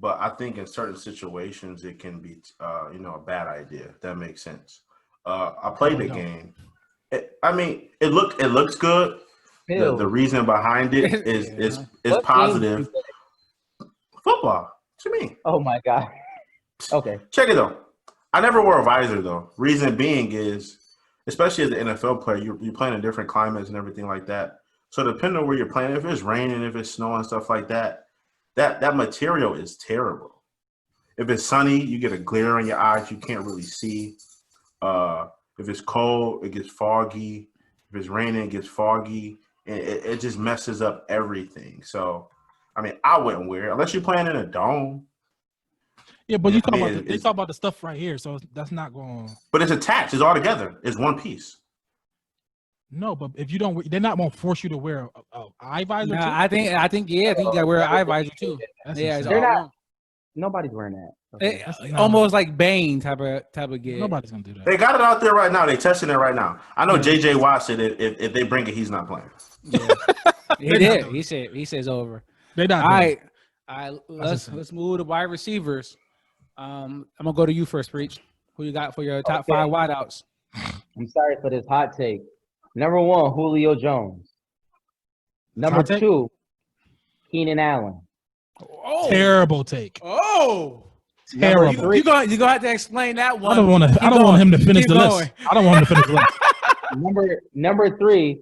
but I think in certain situations it can be a bad idea. If that makes sense. I played the game. It looks good. The reason behind it is positive. Football. What you mean? Oh my God. Okay. Check it though. I never wore a visor though. Reason being is, especially as an NFL player, you're playing in different climates and everything like that. So depending on where you're playing, if it's raining, if it's snowing, stuff like that, that material is terrible. If it's sunny, you get a glare in your eyes. You can't really see. If it's cold, it gets foggy. If it's raining, it gets foggy. And it just messes up everything. So, I mean, I wouldn't wear it unless you're playing in a dome. Yeah, but they talk about the stuff right here, so that's not going. But it's attached. It's all together. It's one piece. No, but if you don't, they're not going to force you to wear a eye visor. No, I think you got to wear an eye visor too. They're not. Nobody's wearing that. Almost like Bane type of gear. Nobody's gonna do that. They got it out there right now. They testing it right now. I know JJ Watt said if they bring it, he's not playing. Yeah. He did. He says over. They not. All right. Let's move to wide receivers. I'm gonna go to you first, Preach. Who you got for your top 5 wideouts? I'm sorry for this hot take. Number 1, Julio Jones. Number 2, Keenan Allen. Oh. Terrible take. Oh, terrible. You're gonna have to explain that one. I don't want him to finish the list. I don't want him to finish the list. Number 3,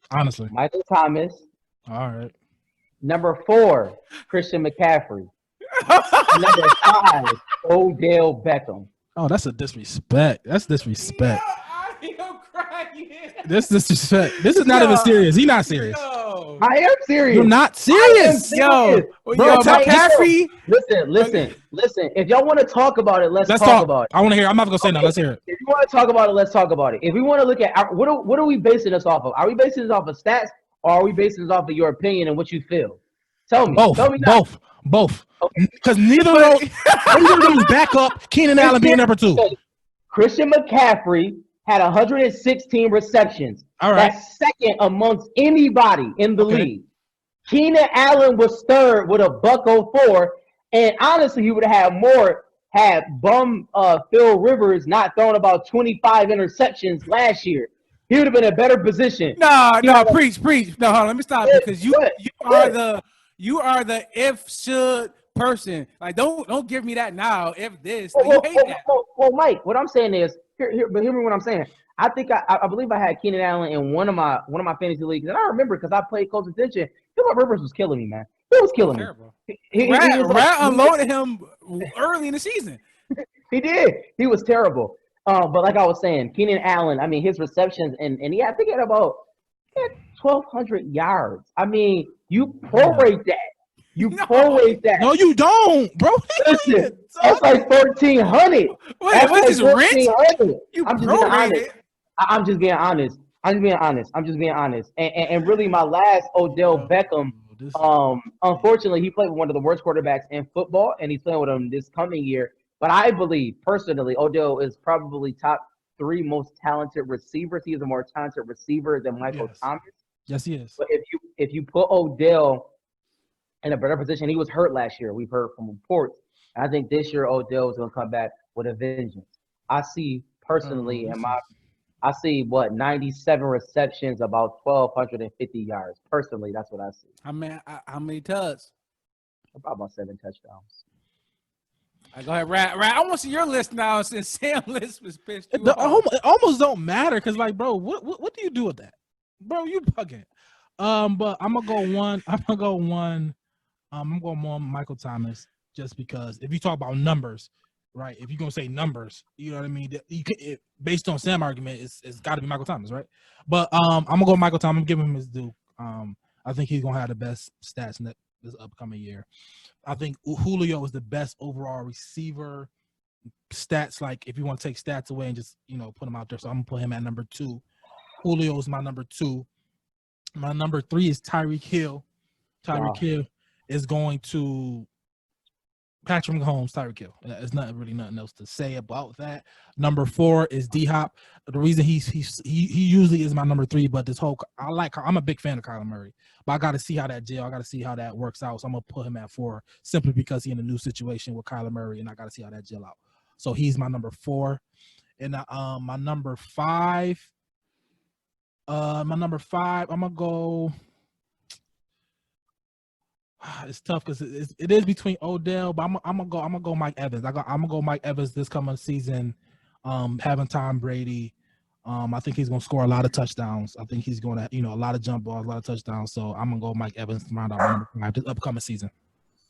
honestly, Michael Thomas. All right. Number 4, Christian McCaffrey. Number 5, Odell Beckham. Oh, that's a disrespect. That's disrespect. I'm crying. This disrespect. This is not even serious. He's not serious. Yo. I am serious. You're not serious. Yo, Bro, McCaffrey. Listen. If y'all want to talk about it, let's talk about it. I want to hear. I'm not gonna say no. Let's hear it. If you want to talk about it, let's talk about it. If we want to look at what are we basing this off of? Are we basing this off of stats, or are we basing this off of your opinion and what you feel? Tell me. Both. Because neither of those back up Keenan Allen being number 2. Christian McCaffrey had 116 receptions. All right. That's second amongst anybody in the league. Keenan Allen was third with a $104, and honestly, he would have had more had Phil Rivers not thrown about 25 interceptions last year. He would have been in a better position. No, preach. No, hold on, let me stop because you are the if should person. Like, don't give me that now. If this, you hate that. Well, Mike, what I'm saying is, hear me what I'm saying. I think I believe I had Keenan Allen in one of my fantasy leagues, and I remember because I played close attention. Philip Rivers was killing me, man. He was killing me. Rat unloaded him early in the season. He did. He was terrible. But like I was saying, Keenan Allen, I mean, his receptions, and I think he had 1,200 yards. I mean, you prorate that. Prorate that. No, you don't, bro. Listen, that's like 1,300. Wait, what is rent? I'm just being honest. And really, my last Odell Beckham, unfortunately, he played with one of the worst quarterbacks in football, and he's playing with him this coming year. But I believe, personally, Odell is probably top 3 most talented receivers. He is a more talented receiver than Michael Thomas. Yes, he is. But if you put Odell in a better position, he was hurt last year. We've heard from reports. I think this year Odell is going to come back with a vengeance. I see personally I see 97 receptions, about 1,250 yards. Personally, that's what I see. How many touchdowns? About 7 touchdowns. Go ahead, Rat. I want to see your list now since Sam's list was pissed. It almost don't matter because, like, bro, what do you do with that, bro? You bugging. But I'm gonna go one. I'm going more Michael Thomas just because if you talk about numbers, right? If you're gonna say numbers, you know what I mean. Based on Sam's argument, it's got to be Michael Thomas, right? But I'm gonna go Michael Thomas. I'm giving him his due. I think he's gonna have the best stats in this upcoming year. I think Julio is the best overall receiver stats. Like if you want to take stats away and just put him out there, so I'm gonna put him at number 2. Julio is my number 2. My number 3 is Tyreek Hill. Tyreek Hill is going to Patrick Mahomes. Tyreek Hill. There's nothing else to say about that. Number 4 is D-Hop. The reason he usually is my number 3, but I'm a big fan of Kyler Murray, but I got to see how that gel. I got to see how that works out. So I'm gonna put him at 4 simply because he's in a new situation with Kyler Murray, and I got to see how that gel out. So he's my number 4, and my number 5. I'm gonna go. It's tough because it is between Odell, but I'm gonna go Mike Evans. I'm gonna go Mike Evans this coming season. Having Tom Brady, I think he's gonna score a lot of touchdowns. I think he's gonna a lot of jump balls, a lot of touchdowns. So I'm gonna go Mike Evans to round out my number 5 this upcoming season.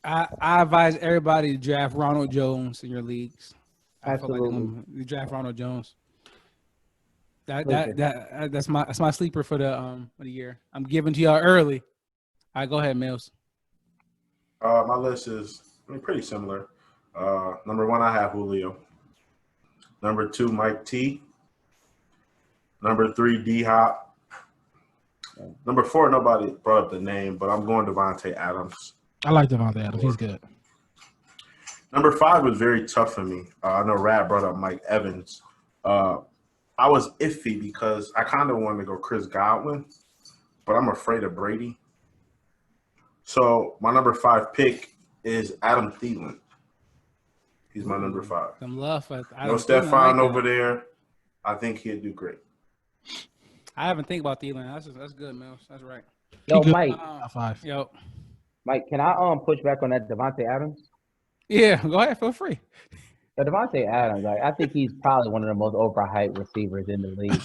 I advise everybody to draft Ronald Jones in your leagues. Absolutely, you draft Ronald Jones. That's my sleeper for the year. I'm giving to y'all early. All right, go ahead, Mills. My list is pretty similar. Number 1, I have Julio. Number 2, Mike T. Number 3, D-Hop. Number 4, nobody brought up the name, but I'm going Devontae Adams. I like Devontae Adams. He's good. Number 5 was very tough for me. I know Rad brought up Mike Evans. I was iffy because I kind of wanted to go Chris Godwin, but I'm afraid of Brady. So my number 5 pick is Adam Thielen. He's my number 5. Some love. No Stephon over there. I think he'd do great. I haven't think about Thielen. That's good, Mills. That's right. Yo, Mike. 5. Yo, Mike, can I push back on that Devontae Adams? Yeah, go ahead. Feel free. Devontae Adams, I think he's probably one of the most overhyped receivers in the league.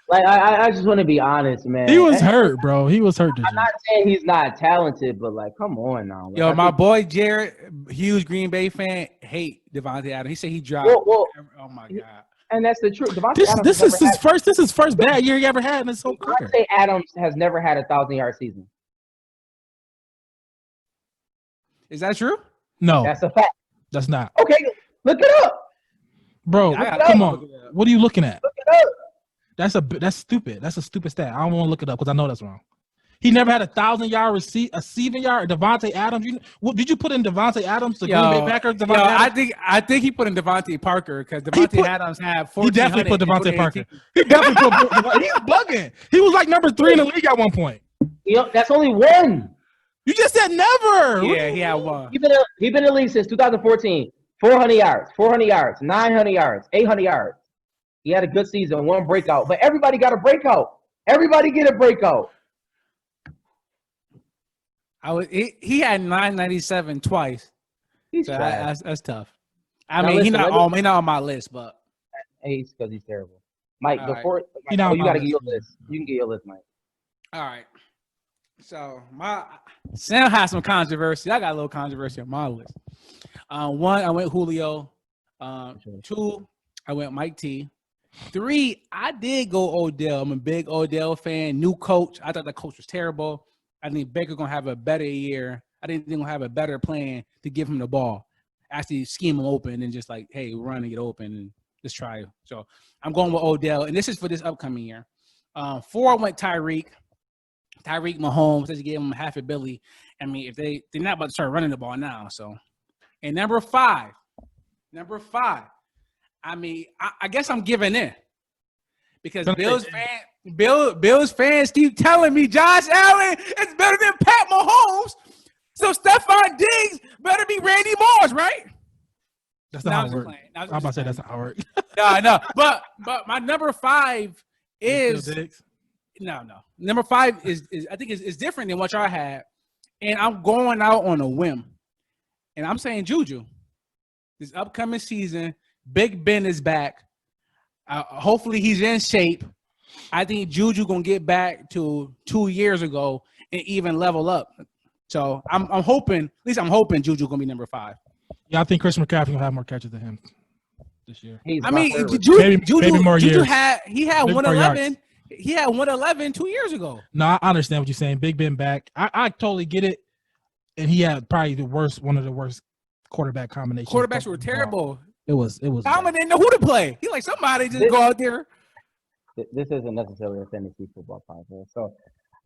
Like, I just want to be honest, man. He was hurt, bro. He was hurt. I'm not saying he's not talented, but, like, come on now. Like, Yo, my boy Jared, huge Green Bay fan, hate Devontae Adams. He said he dropped. Well, oh, my God. And that's the truth. This is his first bad year he ever had in his whole career. Devontae Adams has never had a 1,000-yard season. Is that true? No, That's a fact. that's not. Okay, look it up. Bro, come on. What are you looking at? Look it up. That's stupid. That's a stupid stat. I don't want to look it up because I know that's wrong. He never had a 1,000-yard receiving yard. Devontae Adams. Did you put in Devontae Adams, the Green Bay Packers? I think he put in Devontae Parker because Devontae Adams had 1400. He definitely put Devontae Parker. He definitely put. He's bugging. He was like number 3 in the league at one point. That's only one. You just said never. Yeah, he had one. He's been in the league since 2014. 400 yards, 900 yards, 800 yards. He had a good season, one breakout. But everybody got a breakout. Everybody get a breakout. He had 997 twice. He's so trash. That's tough. I mean, he's not on my list, but it's because he's terrible. Mike, All before you got to get your list. You can get your list, Mike. All right. So Sam has some controversy. I got a little controversy on my list. 1, I went Julio. 2, I went Mike T. 3, I did go Odell. I'm a big Odell fan. New coach. I thought the coach was terrible. I think Baker gonna have a better year. I didn't think gonna have a better plan to give him the ball. Actually scheme him open and just like, hey, run and get open and just try. So I'm going with Odell, and this is for this upcoming year. 4, I went Tyreek Mahomes. They gave him half a billy. I mean, if they're not about to start running the ball now. So, and number 5. I mean, I guess I'm giving in because Bills fans keep telling me Josh Allen is better than Pat Mahomes. So Stephon Diggs better be Randy Moss, right? That's not how it works. I'm about to say that's not how it works. No. But my number 5 is no. Number 5 is I think is different than what y'all had, and I'm going out on a whim, and I'm saying Juju. This upcoming season, Big Ben is back. Hopefully he's in shape. I think Juju gonna get back to 2 years ago and even level up. So I'm hoping Juju gonna be number 5. Yeah, I think Chris McCaffrey will have more catches than him this year. Juju more years. He had 111. He had 111 2 years ago. No, I understand what you're saying. Big Ben back. I totally get it. And he had probably one of the worst quarterback combinations. Quarterbacks were terrible. It was. Tomlin didn't know who to play. He like somebody just go out there. This isn't necessarily a fantasy football podcast, so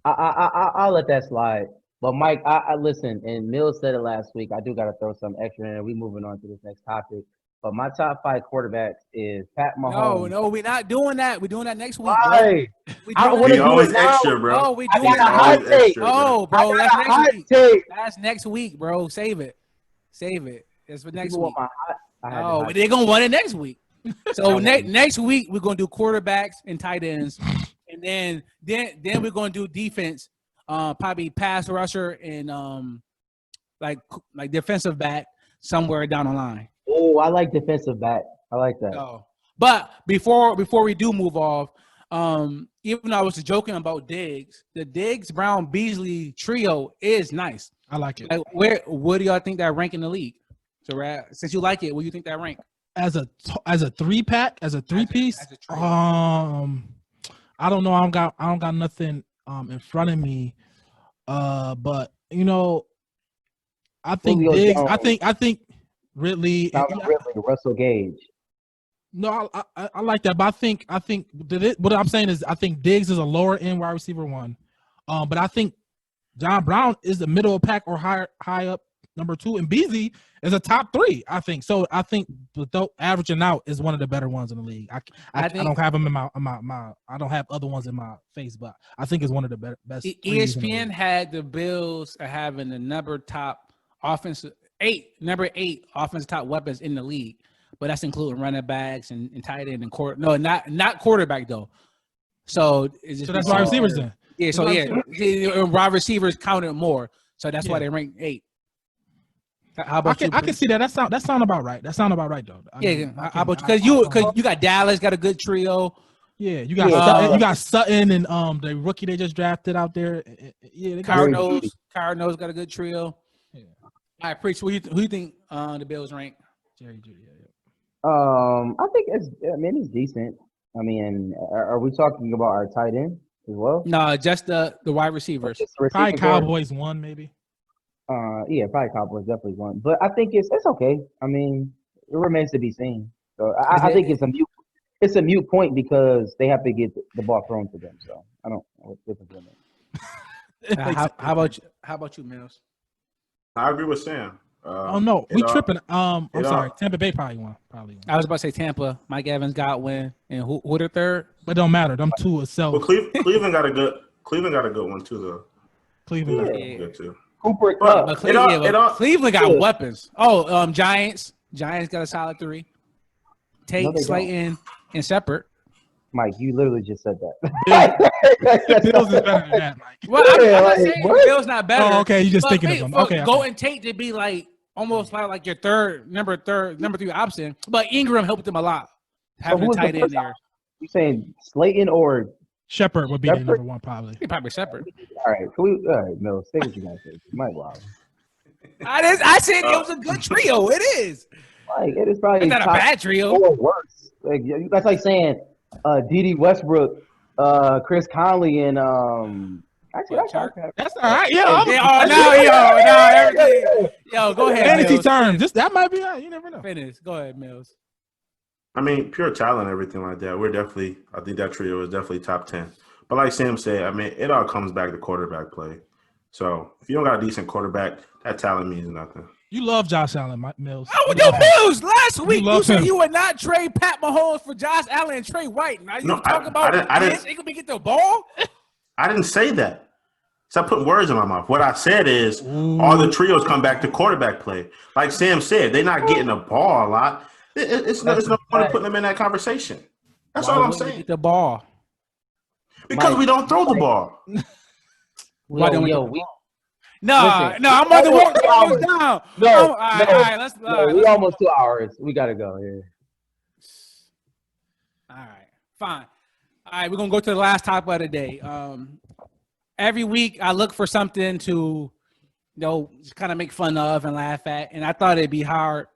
I'll let that slide. But Mike, I listen, and Mills said it last week. I do got to throw some extra in. We moving on to this next topic. But my top 5 quarterbacks is Pat Mahomes. No, we're not doing that. We're doing that next week. Why? I don't want to do it now. Extra, bro. Oh, we doing that. Hot take. Oh, bro, that's next week. Take. That's next week, bro. Save it. It's for next People week. want They're gonna want it next week. So next week we're gonna do quarterbacks and tight ends, and then we're gonna do defense. Probably pass rusher and like defensive back somewhere down the line. Oh, I like defensive back. I like that. But before we do move off, even though I was joking about Diggs, the Diggs, Brown, Beasley trio is nice. I like it. Like, where do y'all think that rank in the league? So since you like it, where do you think that rank? As a 3-pack, as a 3-piece. I don't know. I don't got nothing in front of me. But I think Diggs. I think Ridley. Russell Gage. No, I like that, but I think what I'm saying is I think Diggs is a lower end wide receiver 1, but I think John Brown is the middle of the pack or high up number 2, and Beasley is a top 3. I think so. I think without averaging out is one of the better ones in the league. I don't have them in my I don't have other ones in my face, but I think it's one of the best. ESPN had the Bills having the number 8 offensive top weapons in the league. But that's including running backs and tight end and not quarterback though. So that's wide receivers then. Yeah, so wide receivers counted more. So that's why they ranked 8. How about I can see that. That sound about right. That sound about right though. How about you? Because you got Dallas got a good trio. Yeah, you got Sutton and the rookie they just drafted out there. Yeah, Cardinals got a good trio. Yeah. All right, Preach. Who you think the Bills rank? Jerry Judy. I think it's decent. I mean, are we talking about our tight end as well? No, just the wide receivers. Probably Cowboys won, maybe. Yeah, probably Cowboys definitely won. But I think it's okay. I mean, it remains to be seen. So I think it's a mute point because they have to get the ball thrown to them. So I don't know what's different than that. How about you, Mills? I agree with Sam. Oh no, we tripping. I'm sorry. Tampa Bay probably won. I was about to say Tampa. Mike Evans got win, and who the third? But it don't matter. Them two itself. Well, Cleveland got a good one too, though. Cleveland got good too. Cooper But Cleveland got weapons. Oh, Giants. Giants got a solid 3. Tate, Slayton, and Shepard. Mike, you literally just said that. Bills is better than that, Mike. Well, I'm not saying Bills not better. Oh, okay. You just thinking of them. Okay. Golden Tate to be like almost like your number 3 option, but Ingram helped them a lot having a tight end there. You saying Slayton or Shepard would be the number 1 probably. Probably Shepard. All right, Mills, say what you guys say. Mike, wow. I said it was a good trio. It is. Like it is probably not a bad trio. Or worse. Like that's like saying D.D. Westbrook, Chris Conley, and actually that's all right. Yeah. Everything. Yo, go ahead. Fantasy terms. That might be. You never know. Finish. Go ahead, Mills. I mean, pure talent, everything like that. I think that trio is definitely top 10. But like Sam said, I mean, it all comes back to quarterback play. So if you don't got a decent quarterback, that talent means nothing. You love Josh Allen, Mills. Mills. Last week you said you would not trade Pat Mahomes for Josh Allen and Trey White. Now you talking about he could get the ball? I didn't say that. Stop putting words in my mouth. What I said is all the trios come back to quarterback play. Like Sam said, they're not getting the ball a lot. It's no point of putting them in that conversation. That's all I'm saying. Get the ball because we don't throw the ball. Why don't we? No, I'm on the walk down. No, all right, let's. We almost 2 hours. We gotta go here. All right, fine. All right, we're gonna go to the last topic of the day. Every week I look for something to, just kind of make fun of and laugh at, and I thought it'd be hard,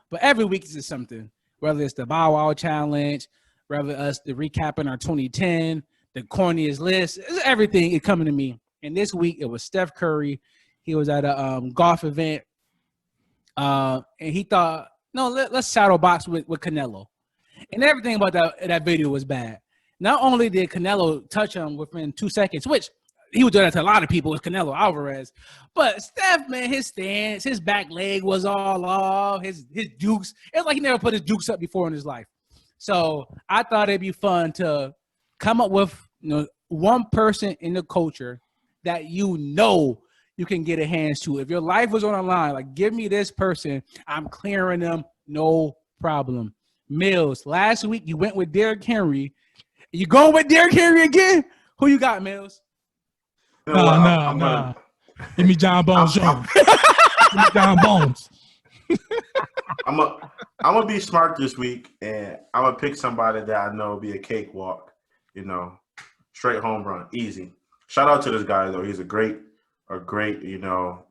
but every week is something. Whether it's the Bow Wow challenge, whether us the recapping our 2010, the corniest list, it's everything is coming to me. And this week it was Steph Curry. He was at a golf event, and he thought, let's shadow box with Canelo. And everything about that video was bad. Not only did Canelo touch him within 2 seconds, which he would do that to a lot of people with Canelo Alvarez, but Steph, man, his stance, his back leg was all off, his dukes. It's like he never put his dukes up before in his life. So I thought it'd be fun to come up with one person in the culture that you can get a hands to. If your life was on the line, like give me this person, I'm clearing them, no problem. Mills, last week you went with Derrick Henry. You going with Derrick Henry again? Who you got, Mills? No. Give me John Bones Jones. Give me John Bones. I'm gonna be smart this week, and I'm gonna pick somebody that I know will be a cakewalk. Straight home run, easy. Shout out to this guy though. He's a great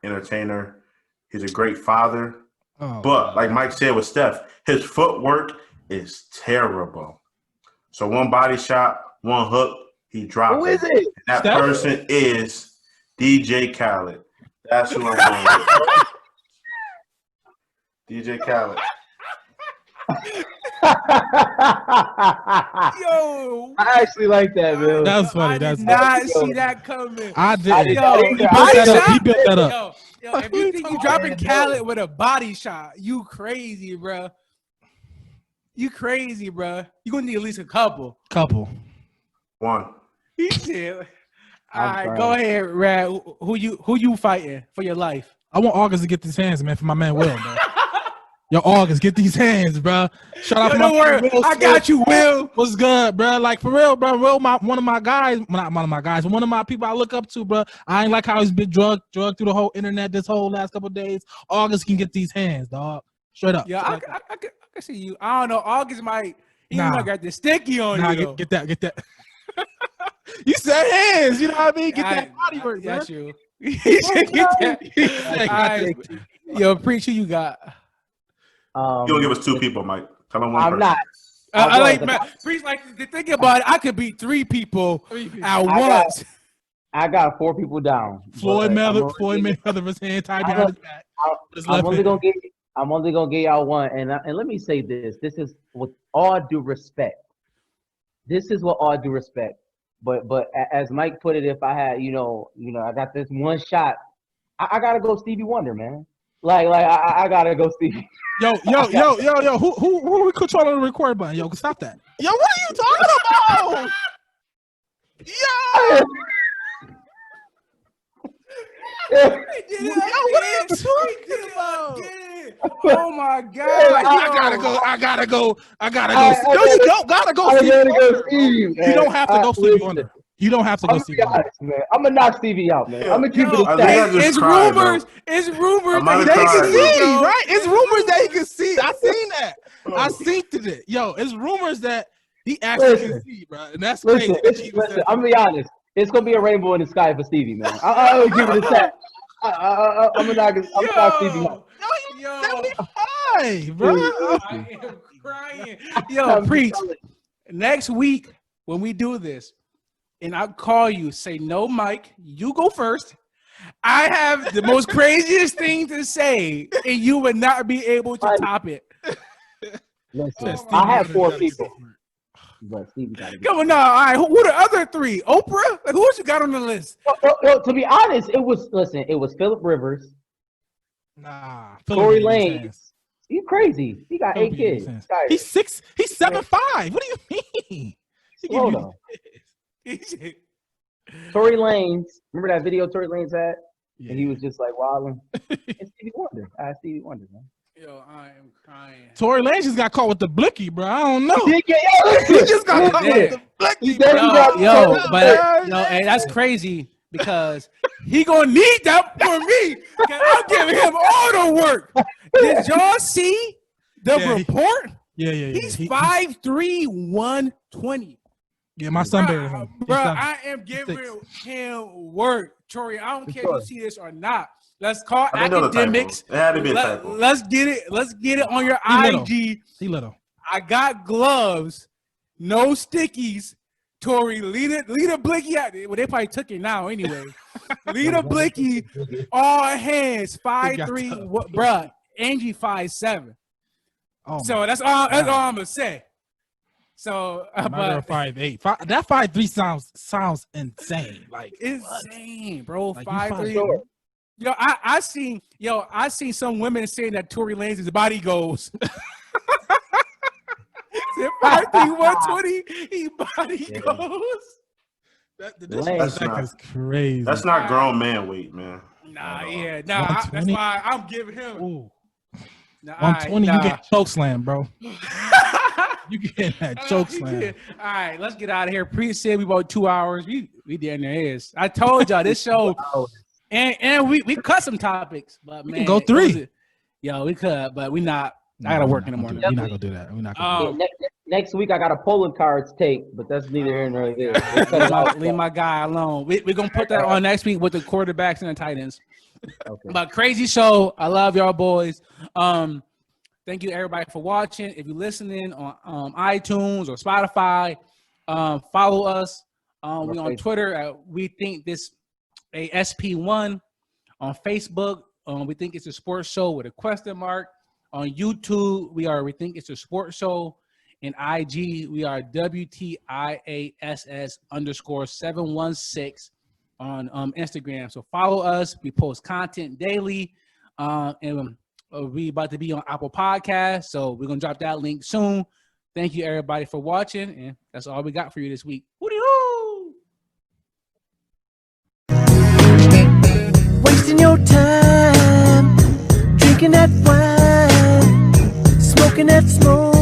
entertainer. He's a great father. But like Mike said with Steph, his footwork is terrible. So one body shot, one hook, he dropped. Who is it? That Steph? Person is DJ Khaled. That's who I'm going with. DJ Khaled. Yo, I actually like that, Bill. That was funny. I did not see that coming. I did. He built that up. Yo, if you think you dropping Khaled with a body shot, you crazy, bro. You crazy, bro. You gonna need at least a couple. One. He said, all right, go ahead, Rad. Who you fighting for your life? I want August to get these hands, man, for my man Will, man. Yo, August, get these hands, bro. Shout out to my man Will. I got you, Will. What's good, bro? Like, for real, bro. Will, one of my guys, not one of my guys, but one of my people I look up to, bro. I ain't like how he's been drugged through the whole internet this whole last couple of days. August can get these hands, dog. Straight up. Yeah, I can see you. I don't know. August might, might got the sticky on you. Get that. You said hands, you know what I mean? Get that body work, bro. That's you. Get that. Yo, preach who you got. You gonna give us two people, Mike. Tell him one person. I'm not. I like Priest. Like think about it. I could beat 3 people at once. I got 4 people down. Floyd Mayweather was hand tied behind his back. I'm only gonna give y'all one, and let me say this. This is with all due respect. But as Mike put it, if I had, I got this one shot, I gotta go Stevie Wonder, man. Like I gotta go Stevie. Yo. Who we controlling the record button? Yo, stop that. Yo, what are you talking about? Yo. Yo, what are you talking about? Oh my God! I gotta go. No, you don't gotta go. Stevie. You don't have to go Stevie Wonder. You don't have to go Stevie Wonder. Man. I'm gonna knock Stevie out, man. I'm gonna keep it. It's rumors. It's rumors that he can see, right? It's rumors that he can see. I seen that. I seen it. Yo, it's rumors that he actually can see, bro. And that's crazy. Listen, I'm gonna be honest. It's gonna be a rainbow in the sky for Stevie, man. I'll give it a tap. I'm gonna knock Stevie out. Yo, 75, bro. I am crying. Yo, Preach. Next week when we do this, and I'll call you, say no, Mike. You go first. I have the most craziest thing to say, and you would not be able to top it. Listen, I have 4 people. But Stevie got Come on, now. All right, who are the other 3? Oprah? Like, who else you got on the list? To be honest, it was Phillip Rivers. Nah, Tory Lanez. You crazy? He got 8 kids. He's 6. He's 7'5". What do you mean? Hold on. Tory Lanez. Remember that video Tory Lanez had? Yeah. And he was just like wilding. It's Stevie Wonder. Stevie Wonder, man. Yo, I am crying. Tory Lanez just got caught with the blicky, bro. I don't know. He just got caught with the blicky. And that's crazy because he gonna need that for me. I'm giving him all the work. Did y'all see the report? Yeah. He's 5'3", 120. Yeah, my son buried him. Bro, I am giving him work. Tori, I don't care if you see this or not. Let's call academics. It had to be a typo. Let's get it on your IG. He little. I got gloves, no stickies. Tori, lead a blicky out. Well, they probably took it now anyway. Lead a blicky, all hands, 5'3", bruh. Angie 5'7". Oh, so that's all I'm gonna say. So, but 5'8". That 5'3" sounds insane. Like insane, bro. Like 5'3". Yo, I seen some women saying that Tory Lanez's body goes. 5'3", 120, he body goes. That's crazy. That's not grown man weight, man. That's why I'm giving him. Ooh. 120, you get choke slam, bro. You get that choke slam. All right, let's get out of here. Pre said we about 2 hours. We down there is. I told y'all this show, and we cut some topics, but we man, can go 3. We could, but we not. I gotta work in the morning. We're not gonna do that. We're not gonna. Next week I got a polling cards tape, but that's neither here nor there. Leave my guy alone. We're gonna put that on next week with the quarterbacks and the tight ends. Okay. But crazy show. I love y'all boys. Thank you everybody for watching. If you're listening on iTunes or Spotify, follow us. We on Twitter at We Think This a SP1. On Facebook, we think it's a sports show with a question mark. On YouTube, we think it's a sports show. In IG, we are WTIASS_716 on Instagram. So follow us. We post content daily. And we about to be on Apple Podcasts. So we're going to drop that link soon. Thank you, everybody, for watching. And that's all we got for you this week. Woody-hoo! Wasting your time, drinking that wine, smoking that smoke.